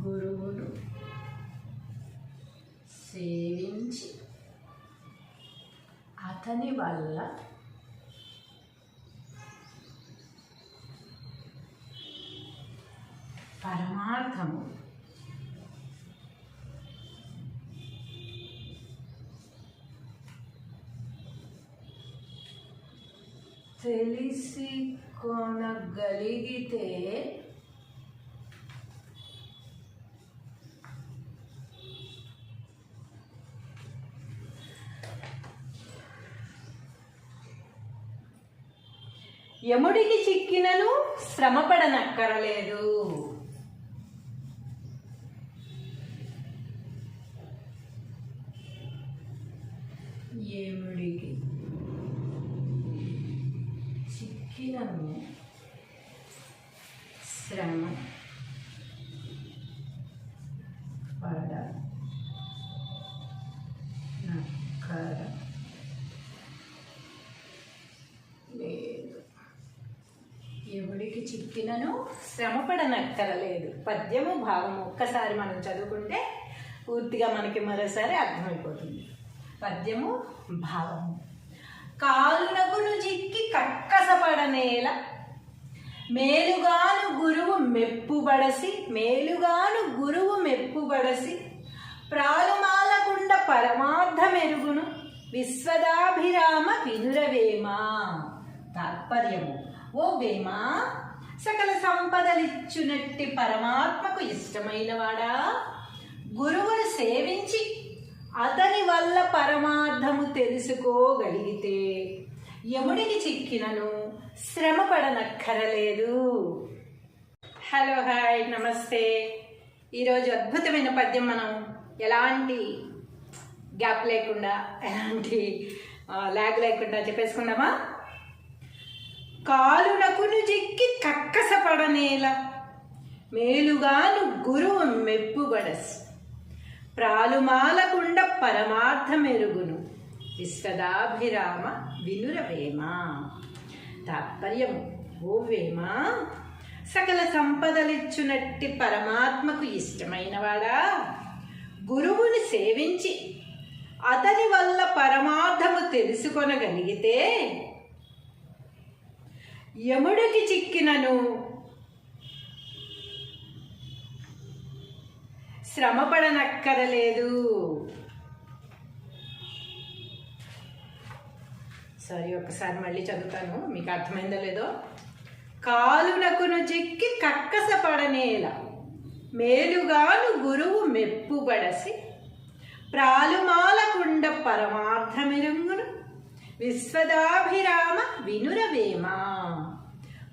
గురువును సేవించి అతని వల్ల పరమార్థము తెలిసి కొనగలిగితే యముడికి చిక్కినను శ్రమపడనక్కరలేదు. యముడికి చిక్కినను శ్రమ లేదు. ఎవడికి చిక్కినను శ్రమపడనక్కరలేదు. పద్యము భావము ఒక్కసారి మనం చదువుకుంటే పూర్తిగా మనకి మరోసారి అర్థమైపోతుంది. పద్యము భావము: కాలునకును చిక్కి కక్కసపడనేల, మేలుగాను గురువు మెప్పుబడసి ప్రాలుమాలకుండ పరమార్థమెరుగును విశ్వదాభిరామ వినురవేమ. తాత్పర్యము: ఓ వేమ, సకల సంపదలిచ్చునట్టి పరమాత్మకు ఇష్టమైన వాడా, గురువును సేవించి అతని వల్ల పరమార్థము తెలుసుకోగలిగితే యముడికి చిక్కినను శ్రమపడనక్కరలేదు. హలో, హాయ్, నమస్తే. ఈరోజు అద్భుతమైన పద్యం మనం ఎలాంటి గ్యాప్ లేకుండా, ఎలాంటి లాగ్ లేకుండా చెప్పేసుకుందామా? కాలునకును చిక్కి కక్కసపడనేల, మేలుగాను గురువు మెప్పుబడసి ప్రాలుమాలకుండ పరమార్థమెరుగును విశ్వదాభిరామ వినురవేమ. తాత్పర్యము: ఓ వేమ, సకల సంపదలిచ్చునట్టి పరమాత్మకు ఇష్టమైన వాడా, గురువుని సేవించి అతని వల్ల పరమార్థము తెలుసుకొనగలిగితే యముడికి చిక్కినను శ్రమపడనక్కరలేదు. సారీ, ఒకసారి మళ్ళీ చదువుతాను, మీకు అర్థమైందో లేదో. కాలునకును చిక్కి కక్కసపడనేల, మేలుగాను గురువు మెప్పుబడసి ప్రాలుమాలకుండ పరమార్థమెరుగును విశ్వదాభిరామ వినురవేమ.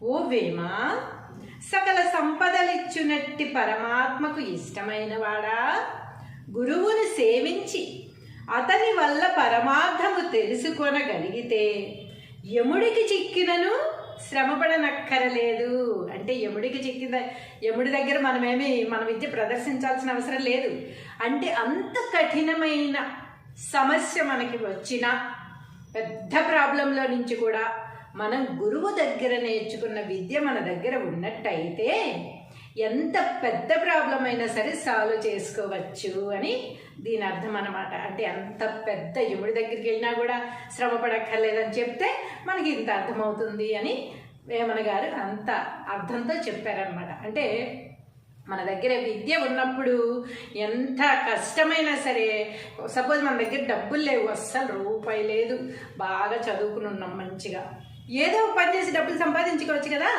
ఓ వేమ, సకల సంపదలిచ్చునట్టి పరమాత్మకు ఇష్టమైన వాడా, గురువును సేవించి అతని వల్ల పరమార్థము తెలుసుకొనగలిగితే యముడికి చిక్కినను శ్రమపడనక్కరలేదు. అంటే యముడి దగ్గర మన విద్య ప్రదర్శించాల్సిన అవసరం లేదు. అంటే అంత కఠినమైన సమస్య మనకి వచ్చిన పెద్ద ప్రాబ్లంలో నుంచి కూడా మనం గురువు దగ్గర నేర్చుకున్న విద్య మన దగ్గర ఉన్నట్టయితే ఎంత పెద్ద ప్రాబ్లం అయినా సరే సాల్వ్ చేసుకోవచ్చు అని దీని అర్థం అన్నమాట. అంటే అంత పెద్ద యముడి దగ్గరికి వెళ్ళినా కూడా శ్రమ పడక్కర్లేదని చెప్తే మనకి ఇంత అర్థమవుతుంది అని వేమన గారు అంత అర్థంతో చెప్పారనమాట. అంటే మన దగ్గర విద్య ఉన్నప్పుడు ఎంత కష్టమైనా సరే, సపోజ్ మన దగ్గర డబ్బులు లేవు, అస్సలు రూపాయి లేదు, బాగా చదువుకుని ఉన్నాం మంచిగా, ఏదో పని చేసి డబ్బులు సంపాదించుకోవచ్చు కదా.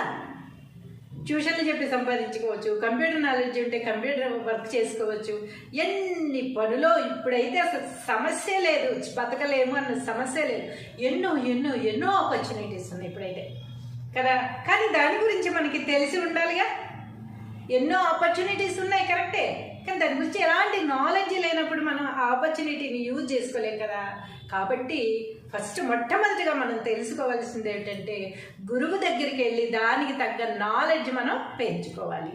ట్యూషన్లు చెప్పి సంపాదించుకోవచ్చు, కంప్యూటర్ నాలెడ్జ్ ఉంటే కంప్యూటర్ వర్క్ చేసుకోవచ్చు, ఎన్ని పనులో. ఇప్పుడైతే అసలు సమస్య లేదు, బతకలేము అన్న సమస్య లేదు. ఎన్నో ఎన్నో ఎన్నో ఆపర్చునిటీస్ ఉన్నాయి ఇప్పుడైతే కదా. కానీ దాని గురించి మనకి తెలిసి ఉండాలిగా. ఎన్నో ఆపర్చునిటీస్ ఉన్నాయి కరెక్టే, కానీ దాని గురించి ఎలాంటి నాలెడ్జ్ లేనప్పుడు మనం ఆ ఆపర్చునిటీని యూజ్ చేసుకోలేం కదా. కాబట్టి ఫస్ట్ మొట్టమొదటిగా మనం తెలుసుకోవాల్సింది ఏంటంటే, గురువు దగ్గరికి వెళ్ళి దానికి తగ్గ నాలెడ్జ్ మనం పెంచుకోవాలి,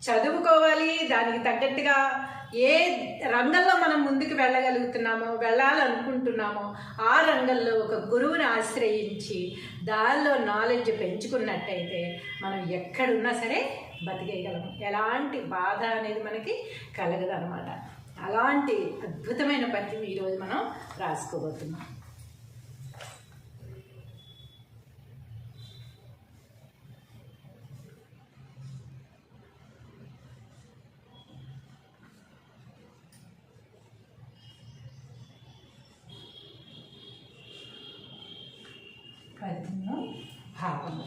చదువుకోవాలి. దానికి తగ్గట్టుగా ఏ రంగంలో మనం ముందుకు వెళ్ళాలనుకుంటున్నామో ఆ రంగంలో ఒక గురువుని ఆశ్రయించి దానిలో నాలెడ్జ్ పెంచుకున్నట్టయితే మనం ఎక్కడున్నా సరే బతికేయగలము. ఎలాంటి బాధ అనేది మనకి కలగదు అనమాట. అలాంటి అద్భుతమైన పద్యం ఈరోజు మనం రాసుకోబోతున్నాం. పద్యము భావము.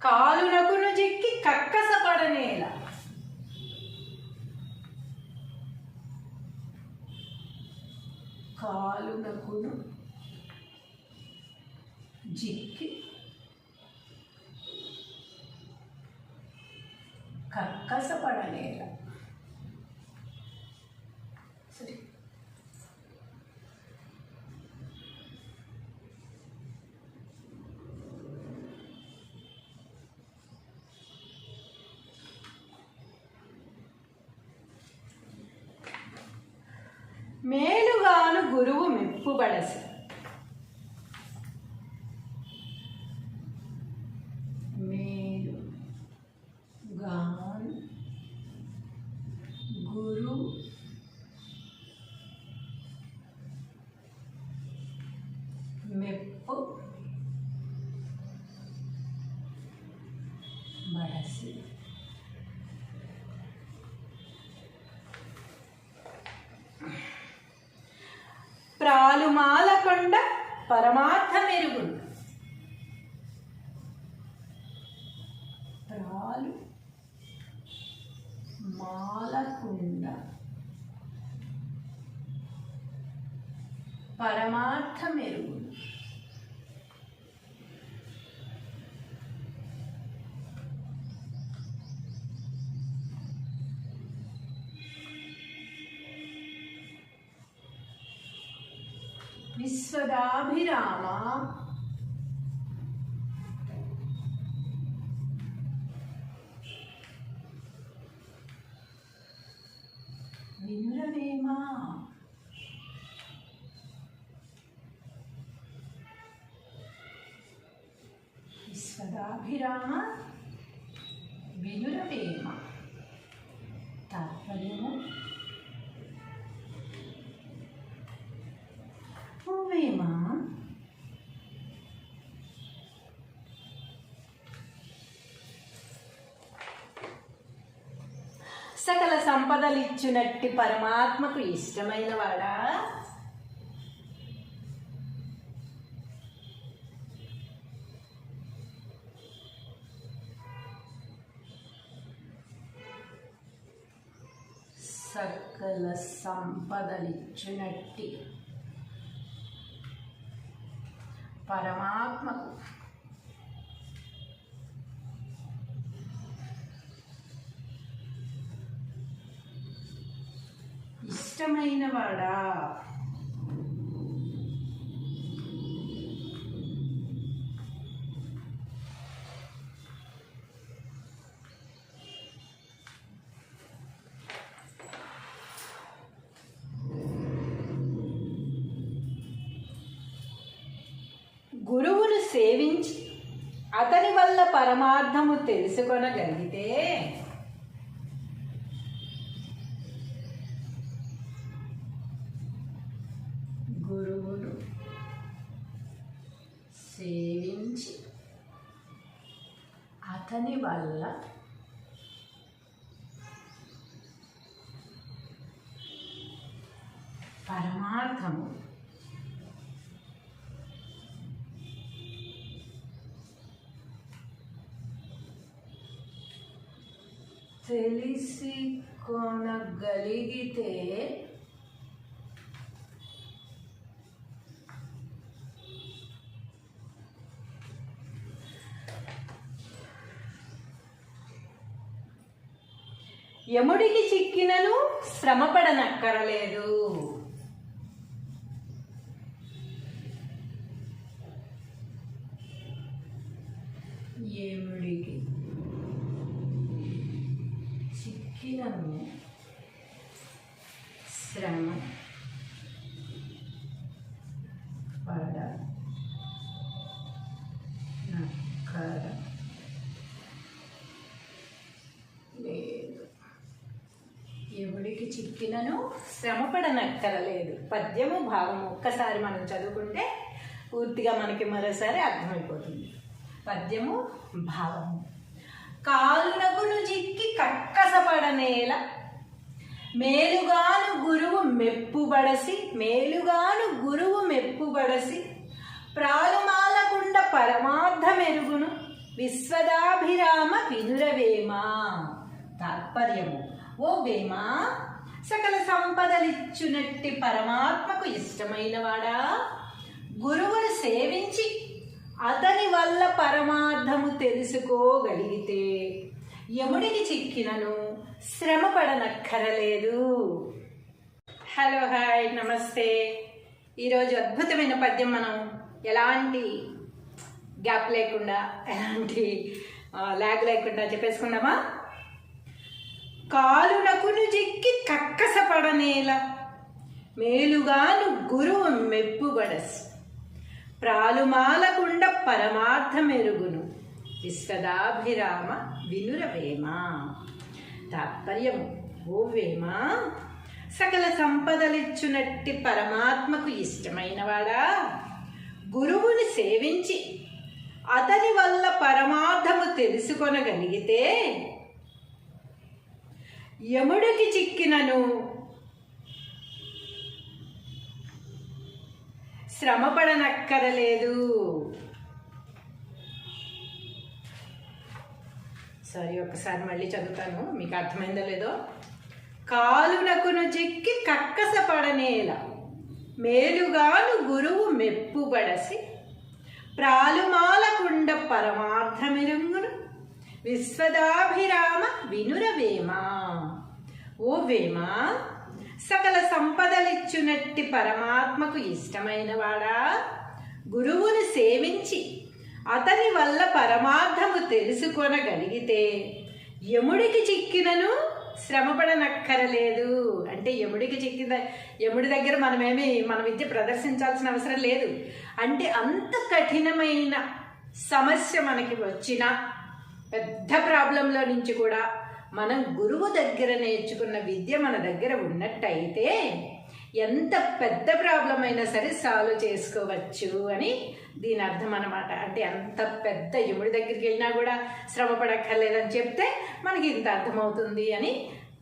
కాలునకును జిక్కి కక్కసపడనేల, కాలునకును జిక్కి కక్కసపడనేల. సరే, మేలుగాను గురువు మెప్పుబడసి, మేలుగాను గురువు మెప్పుబడసి, ప్రాలుమాలకొండ పరమార్థమెరుగును, ప్రాలుమాలకొండ పరమార్థమెరుగును. విశ్వదాభిరామ వినురవేమా, విశ్వదాభిరామ వినురవేమ. తాత్పర్యము, ఓవేమా సకల సంపదలిచ్చునట్టి పరమాత్మకు ఇష్టమైన వాడా, సకల సంపదలిచ్చునట్టి పరమాత్మకు ఇష్టమైన వాడా. గురువును సేవించి అతని వల్ల పరమార్థము తెలుసుకొనగలిగితే గురువును సేవించి అతని వల్ల పరమార్థము తెలిసి కొనగలిగితే యముడికి చిక్కినను శ్రమపడనక్కరలేదు. యముడికి చిక్కినను శ్రమ లేదు. ఎవడికి చిక్కినను శ్రమపడనక్కరలేదు. పద్యము భావము ఒక్కసారి మనం చదువుకుంటే పూర్తిగా మనకి మరోసారి అర్థమైపోతుంది. పద్యము భావము. కాలునకును చిక్కి కక్కసపడనేల మేలుగాను గురువు మెప్పుబడసి ప్రాలుమాలకుండ పరమార్థమెరుగును విశ్వదాభిరామ వినురవేమ. తాత్పర్యము. ఓ వేమ, సకల సంపదలిచ్చునట్టి పరమాత్మకు ఇష్టమైన వాడా, గురువును సేవించి అతని వల్ల పరమార్థము తెలుసుకోగలిగితే యముడికి చిక్కినను శ్రమపడనక్కరలేదు. హలో, హాయ్, నమస్తే. ఈరోజు అద్భుతమైన పద్యం మనం ఎలాంటి గ్యాప్ లేకుండా, ఎలాంటి ల్యాగ్ లేకుండా చెప్పేసుకున్నామా? కాలునకును చిక్కి కక్కసపడనేల మేలుగాను గురువు మెప్పుబడసి ప్రాలుమాలకుండ పరమార్థమెరుగును విశ్వదాభిరామ వినురవేమ. తాత్పర్యము. ఓ వేమ, సకల సంపదలిచ్చునట్టి పరమాత్మకు ఇష్టమైన వాడా, గురువుని సేవించి అతని వల్ల పరమార్థము తెలుసుకొనగలిగితే యముడికి చిక్కినను శ్రమపడనక్కరలేదు. సారీ, ఒకసారి మళ్ళీ చదువుతాను, మీకు అర్థమైందో లేదో. కాలునకును చిక్కి కక్కసపడనేల మేలుగాను గురువు మెప్పుబడసి ప్రాలుమాలకుండ పరమార్థమెరుగును విశ్వదాభిరామ వినురవేమ. ఓ వేమ, సకల సంపదలిచ్చునట్టి పరమాత్మకు ఇష్టమైన వాడా, గురువును సేవించి అతని వల్ల పరమార్థము తెలుసుకొనగలిగితే యముడికి చిక్కినను శ్రమపడనక్కరలేదు. అంటే యముడికి యముడి దగ్గర మన విద్య ప్రదర్శించాల్సిన అవసరం లేదు. అంటే అంత కఠినమైన సమస్య మనకి వచ్చిన పెద్ద ప్రాబ్లంలో నుంచి కూడా మనం గురువు దగ్గర నేర్చుకున్న విద్య మన దగ్గర ఉన్నట్టయితే ఎంత పెద్ద ప్రాబ్లం అయినా సరే సాల్వ్ చేసుకోవచ్చు అని దీని అర్థం అన్నమాట. అంటే అంత పెద్ద యముడి దగ్గరికి వెళ్ళినా కూడా శ్రమ పడక్కర్లేదని చెప్తే మనకి ఇంత అర్థమవుతుంది అని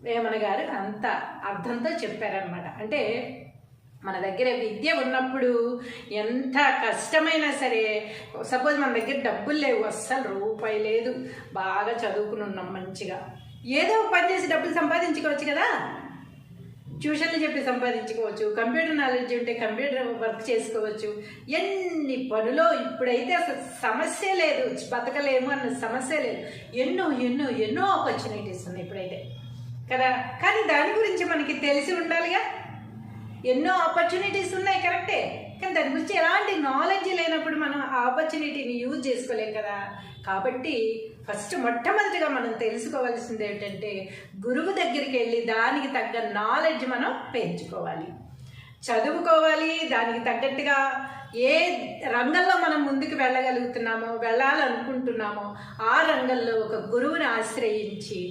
వేమన గారు అంత అర్థంతో చెప్పారనమాట. అంటే మన దగ్గర విద్య ఉన్నప్పుడు ఎంత కష్టమైనా సరే, సపోజ్ మన దగ్గర డబ్బులు లేవు, అస్సలు రూపాయి లేదు, బాగా చదువుకుని ఉన్నాం మంచిగా, ఏదో పని చేసి డబ్బులు సంపాదించుకోవచ్చు కదా. ట్యూషన్లు చెప్పి సంపాదించుకోవచ్చు, కంప్యూటర్ నాలెడ్జ్ ఉంటే కంప్యూటర్ వర్క్ చేసుకోవచ్చు, ఎన్ని పనులో. ఇప్పుడైతే అసలు సమస్య లేదు, బతకలేము అన్న సమస్య లేదు. ఎన్నో ఎన్నో ఎన్నో ఆపర్చునిటీస్ ఉన్నాయి ఇప్పుడైతే కదా. కానీ దాని గురించి మనకి తెలిసి ఉండాలిగా. ఎన్నో ఆపర్చునిటీస్ ఉన్నాయి, కరెక్టే. కానీ దాని గురించి ఎలాంటి నాలెడ్జ్ లేనప్పుడు మనం ఆ ఆపర్చునిటీని యూజ్ చేసుకోలేం కదా. కాబట్టి ఫస్ట్ మొట్టమొదటిగా మనం తెలుసుకోవాల్సింది ఏంటంటే, గురువు దగ్గరికి వెళ్ళి దానికి తగ్గ నాలెడ్జ్ మనం పెంచుకోవాలి, చదువుకోవాలి. దానికి తగ్గట్టుగా ఏ రంగంలో మనం ముందుకు వెళ్ళగలుగుతున్నామో, వెళ్ళాలనుకుంటున్నామో ఆ రంగంలో ఒక గురువుని ఆశ్రయించి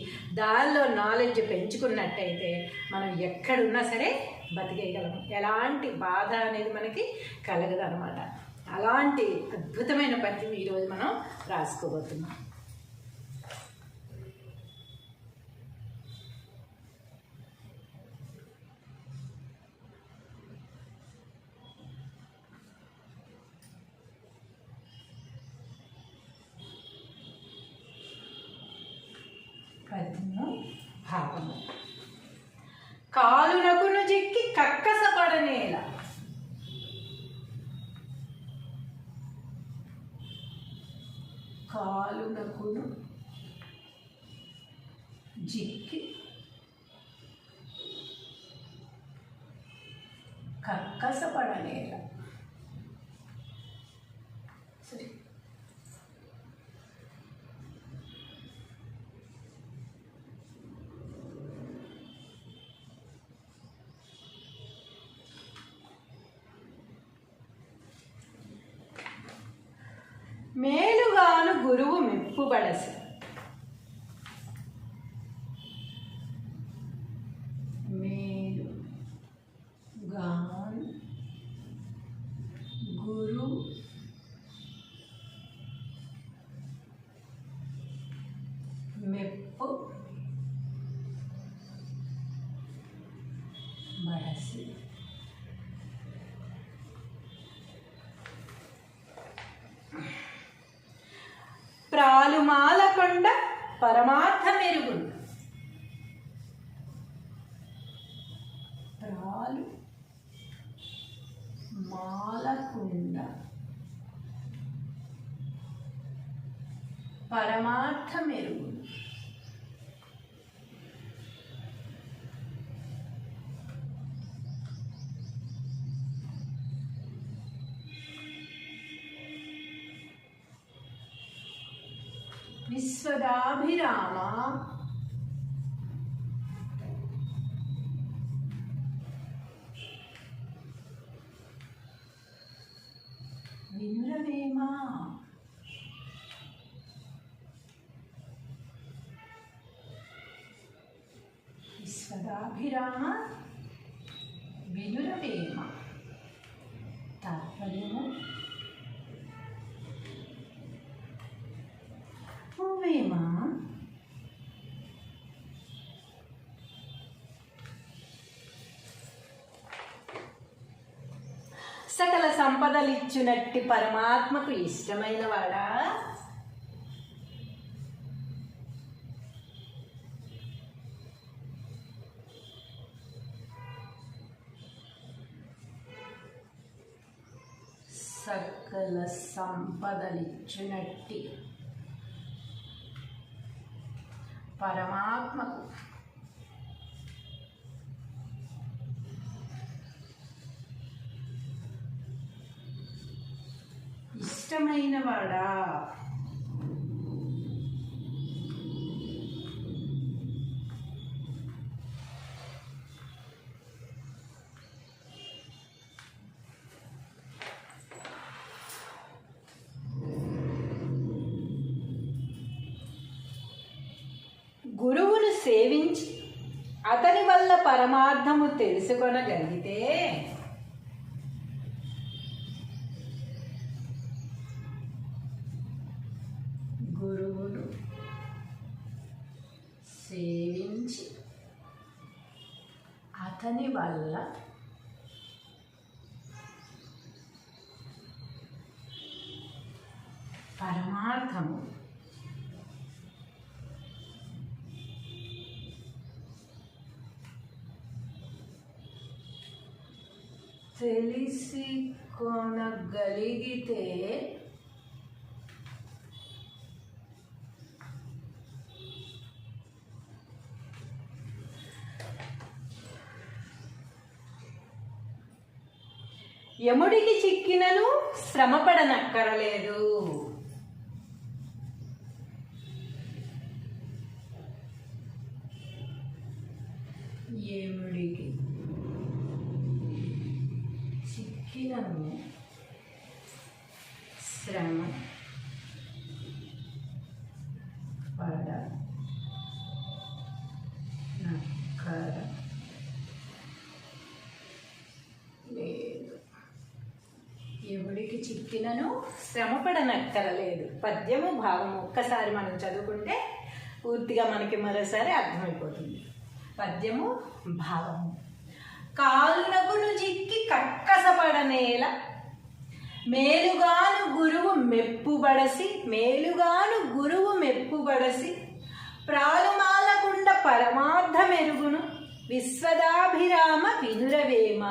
దానిలో నాలెడ్జ్ పెంచుకున్నట్టయితే మనం ఎక్కడున్నా సరే బతికేయగలము. ఎలాంటి బాధ అనేది మనకి కలగదు అనమాట. అలాంటి అద్భుతమైన పద్యం ఈరోజు మనం రాసుకోబోతున్నాం. పద్యము భావము. కాలునకును జిక్కి కక్కసపడనేల, కాలునకును జిక్కి కక్కసపడనేల. సరే, మేలుగాను గురువు మెప్పుబడసి, మేలుగాను గురు మెప్పు బడసి, ప్రాలుమాలకొండ పరమార్థ మెరుగును. ప్రాలు మాలకొండ పరమార్థ మెరుగును. విశ్వదాభిరామ వినురవేమా, విశ్వదాభిరామ వినురవేమ. తాత్పర్యము, వేమ సకల సంపదలిచ్చునట్టి పరమాత్మకు ఇష్టమైన వాడా, సకల సంపదలిచ్చునట్టి పరమాత్మకు ఇష్టమైన వాడా, గురువును సేవించి అతని వల్ల పరమార్థము తెలుసుకొనగలిగితే గురువును సేవించి అతని వల్ల పరమార్థము తెలిసి కొనగలిగితే యముడికి చిక్కినను శ్రమపడనక్కరలేదు. యముడికి చిక్కినను శ్రమ లేదు. ఎవడికి చిక్కినను శ్రమపడనక్కరలేదు. పద్యము భావము ఒక్కసారి మనం చదువుకుంటే పూర్తిగా మనకి మరోసారి అర్థమైపోతుంది. పద్యము భావము. కాలునకును చిక్కి కక్కసపడనేల మేలుగాను గురువు మెప్పుబడసి ప్రాలుమాలకుండ పరమార్థమెరుగును విశ్వదాభిరామ వినురవేమ.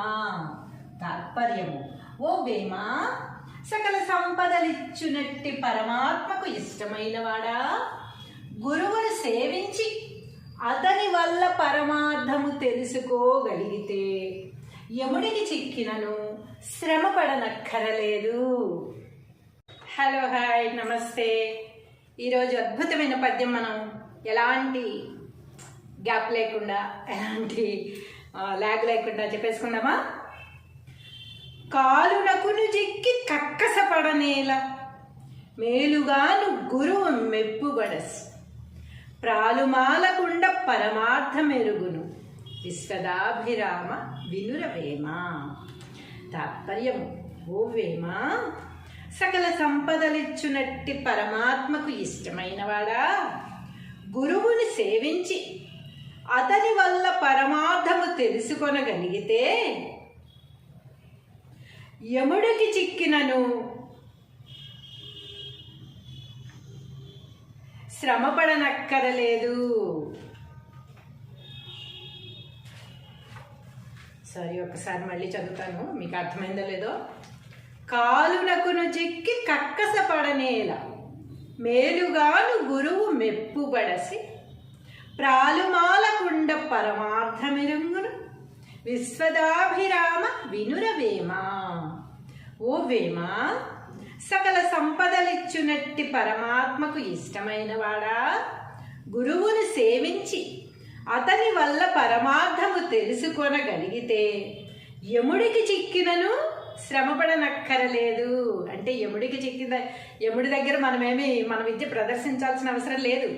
తాత్పర్యము. ఓ వేమ, సకల సంపదలిచ్చునట్టి పరమాత్మకు ఇష్టమైన వాడా, గురువును సేవించి అతని వల్ల పరమార్థము తెలుసుకోగలిగితే యముడికి చిక్కినను శ్రమపడనక్కరలేదు. హలో, హాయ్, నమస్తే. ఈరోజు అద్భుతమైన పద్యం మనం ఎలాంటి గ్యాప్ లేకుండా, ఎలాంటి ల్యాగ్ లేకుండా చెప్పేసుకుందామా? కాలునకును జిక్కి కక్కసపడనేల మేలుగాను గురువు మెప్పుబడసి ప్రాలుమాలకుండ పరమార్థమెరుగును విశ్వదాభిరామ వినురవేమ. తాత్పర్యము. ఓ వేమ, సకల సంపదలిచ్చునట్టి పరమాత్మకు ఇష్టమైన వాడా, గురువుని సేవించి అతని వల్ల పరమార్థము తెలుసుకొనగలిగితే యముడికి చిక్కినను శ్రమపడనక్కరలేదు. ఒకసారి మళ్ళీ చదువుతాను, మీకు అర్థమైందో లేదో. కాలునకును చిక్కి కక్కసపడనేల మేలుగాను గురువు మెప్పుబడసి ప్రాలుమాలకుండ పరమార్థమెరుగును విశ్వదాభిరామ వినురవేమ. ఓ వేమ, సకల సంపదలిచ్చునట్టి పరమాత్మకు ఇష్టమైన వాడా, గురువును సేవించి అతని వల్ల పరమార్థము తెలుసుకొనగలిగితే యముడికి చిక్కినను శ్రమపడనక్కరలేదు. అంటే యముడి దగ్గర మన విద్య ప్రదర్శించాల్సిన అవసరం లేదు.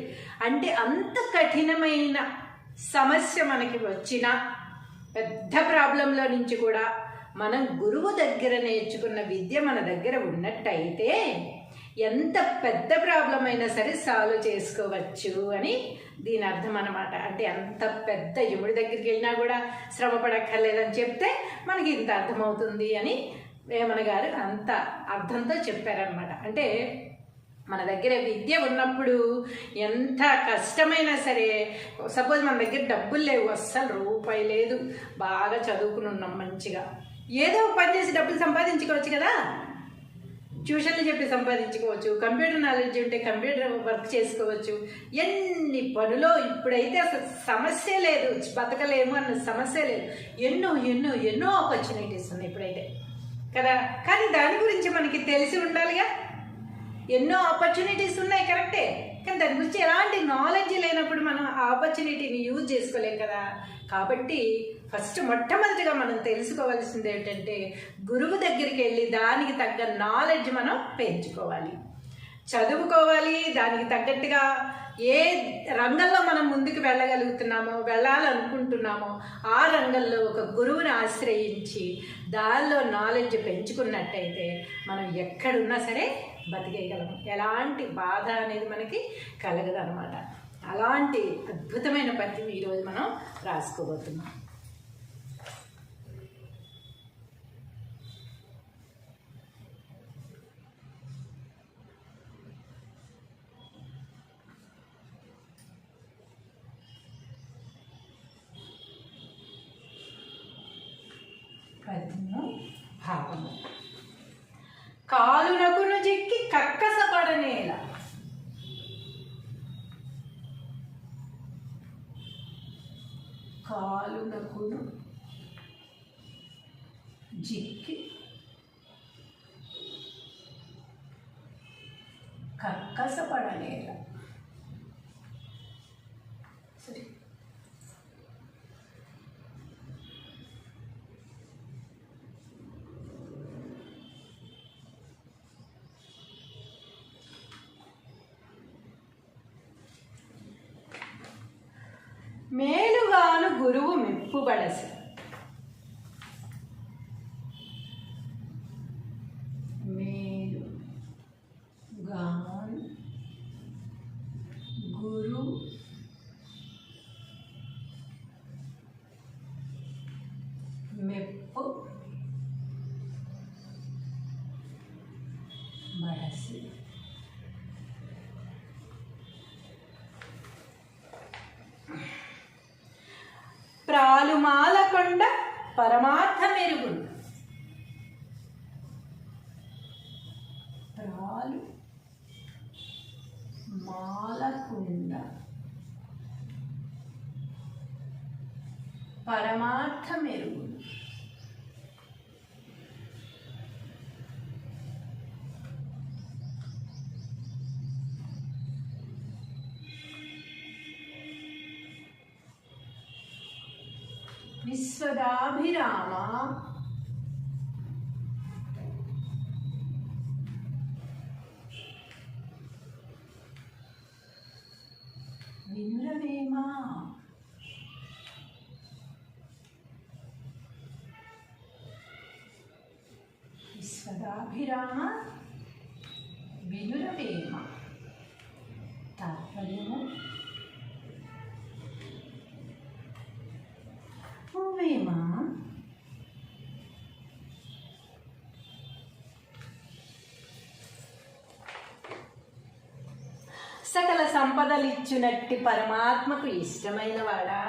అంటే అంత కఠినమైన సమస్య మనకి వచ్చిన పెద్ద ప్రాబ్లంలో నుంచి కూడా మనం గురువు దగ్గర నేర్చుకున్న విద్య మన దగ్గర ఉన్నట్టయితే ఎంత పెద్ద ప్రాబ్లం అయినా సరే సాల్వ్ చేసుకోవచ్చు అని దీని అర్థం అన్నమాట. అంటే అంత పెద్ద యముడి దగ్గరికి వెళ్ళినా కూడా శ్రమ పడక్కర్లేదని చెప్తే మనకి ఇంత అర్థమవుతుంది అని వేమన గారు అంత అర్థంతో చెప్పారనమాట. అంటే మన దగ్గర విద్య ఉన్నప్పుడు ఎంత కష్టమైనా సరే, సపోజ్ మన దగ్గర డబ్బులు లేవు, అస్సలు రూపాయి లేదు, బాగా చదువుకుని ఉన్నాం మంచిగా, ఏదో పని చేసి డబ్బులు సంపాదించుకోవచ్చు కదా. ట్యూషన్లు చెప్పి సంపాదించుకోవచ్చు, కంప్యూటర్ నాలెడ్జ్ ఉంటే కంప్యూటర్ వర్క్ చేసుకోవచ్చు, ఎన్ని పనులో. ఇప్పుడైతే అసలు సమస్య లేదు, బతకలేము అన్న సమస్య లేదు. ఎన్నో ఎన్నో ఎన్నో ఆపర్చునిటీస్ ఉన్నాయి ఇప్పుడైతే కదా. కానీ దాని గురించి మనకి తెలిసి ఉండాలిగా. ఎన్నో ఆపర్చునిటీస్ ఉన్నాయి, కరెక్టే, కానీ దాని గురించి ఎలాంటి నాలెడ్జ్ లేనప్పుడు మనం ఆ ఆపర్చునిటీని యూజ్ చేసుకోలేం కదా. కాబట్టి మొట్టమొదటిగా మనం తెలుసుకోవాల్సింది ఏంటంటే, గురువు దగ్గరికి వెళ్ళి దానికి తగ్గ నాలెడ్జ్ మనం పెంచుకోవాలి, చదువుకోవాలి. దానికి తగ్గట్టుగా ఏ రంగంలో మనం ముందుకు వెళ్ళాలనుకుంటున్నామో ఆ రంగంలో ఒక గురువుని ఆశ్రయించి దానిలో నాలెడ్జ్ పెంచుకున్నట్టయితే మనం ఎక్కడున్నా సరే బతికేయగలము. ఎలాంటి బాధ అనేది మనకి కలగదు అనమాట. అలాంటి అద్భుతమైన పద్యం ఈరోజు మనం రాసుకోబోతున్నాం. పద్యము భావము. కాలునకును జిక్కి కక్కసపడనేల కాలునకును జిక్కి కక్కసపడనేల. సరే, మేలుగాను గురువు మెప్పుబడసి. మేలుగాను గురు మెప్పు బడసి. ప్రాలుమాలకొండ పరమార్థ మెరుగును. ప్రాలు మాలకుండ పరమార్థ మెరుగును. విశ్వదాభిరామ వినురవేమా. విశ్వదాభిరామ వినురవేమ. తాత్పర్యము: ఓవేమా, సకల సంపదలిచ్చునట్టి పరమాత్మకు ఇష్టమైన వాడా,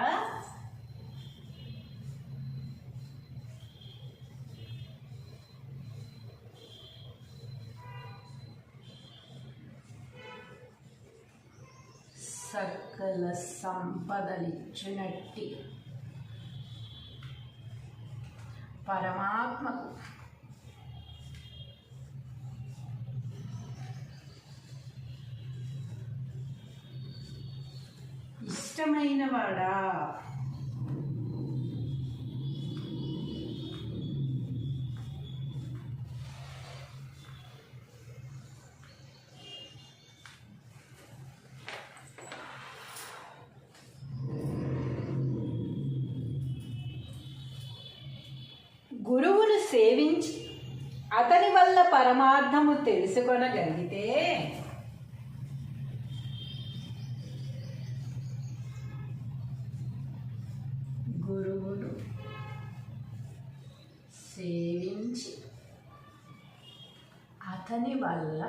సకల సంపదలిచ్చునట్టి పరమాత్మకు ఇష్టమైన వాడా. గురువును సేవించి అతని వల్ల పరమార్థము తెలుసుకొనగలిగితే గురువును సేవించి అతని వల్ల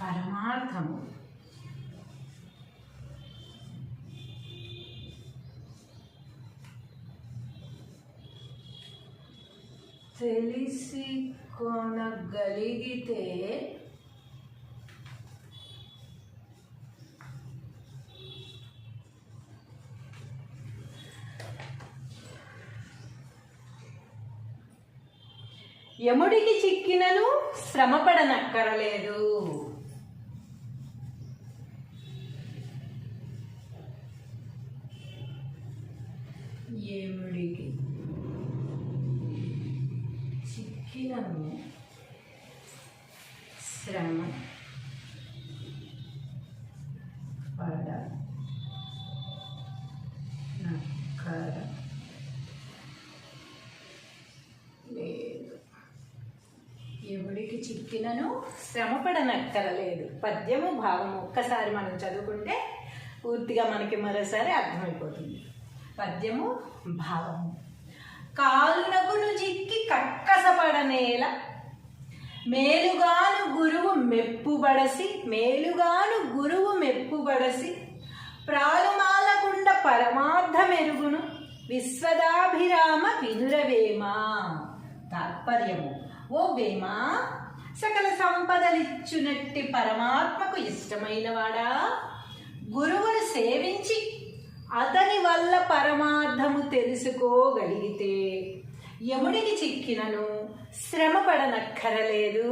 పరమార్థము తెలిసి కొనగలిగితే యముడికి చిక్కినను శ్రమపడనక్కరలేదు. యముడికి చిక్కినను శ్రమ లేదు. ఎవడికి చిక్కినను శ్రమపడనక్కరలేదు. పద్యము భావము ఒక్కసారి మనం చదువుకుంటే పూర్తిగా మనకి మరోసారి అర్థమైపోతుంది. పద్యము భావము: కాలునకును చిక్కి కక్కసపడనేల, మేలుగాను గురువు మెప్పుబడసి. మేలుగాను గురువు మెప్పుబడసి ప్రాలుమాలకుండ పరమార్థ మెరుగును, విశ్వదాభిరామ వినురవేమా. తాత్పర్యము: ఓ వేమా, సకల సంపదలిచ్చునట్టి పరమాత్మకు ఇష్టమైన వాడా, గురువును సేవించి అతని వల్ల పరమార్థము తెలుసుకోగలిగితే యముడికి చిక్కినను శ్రమ పడనక్కరలేదు.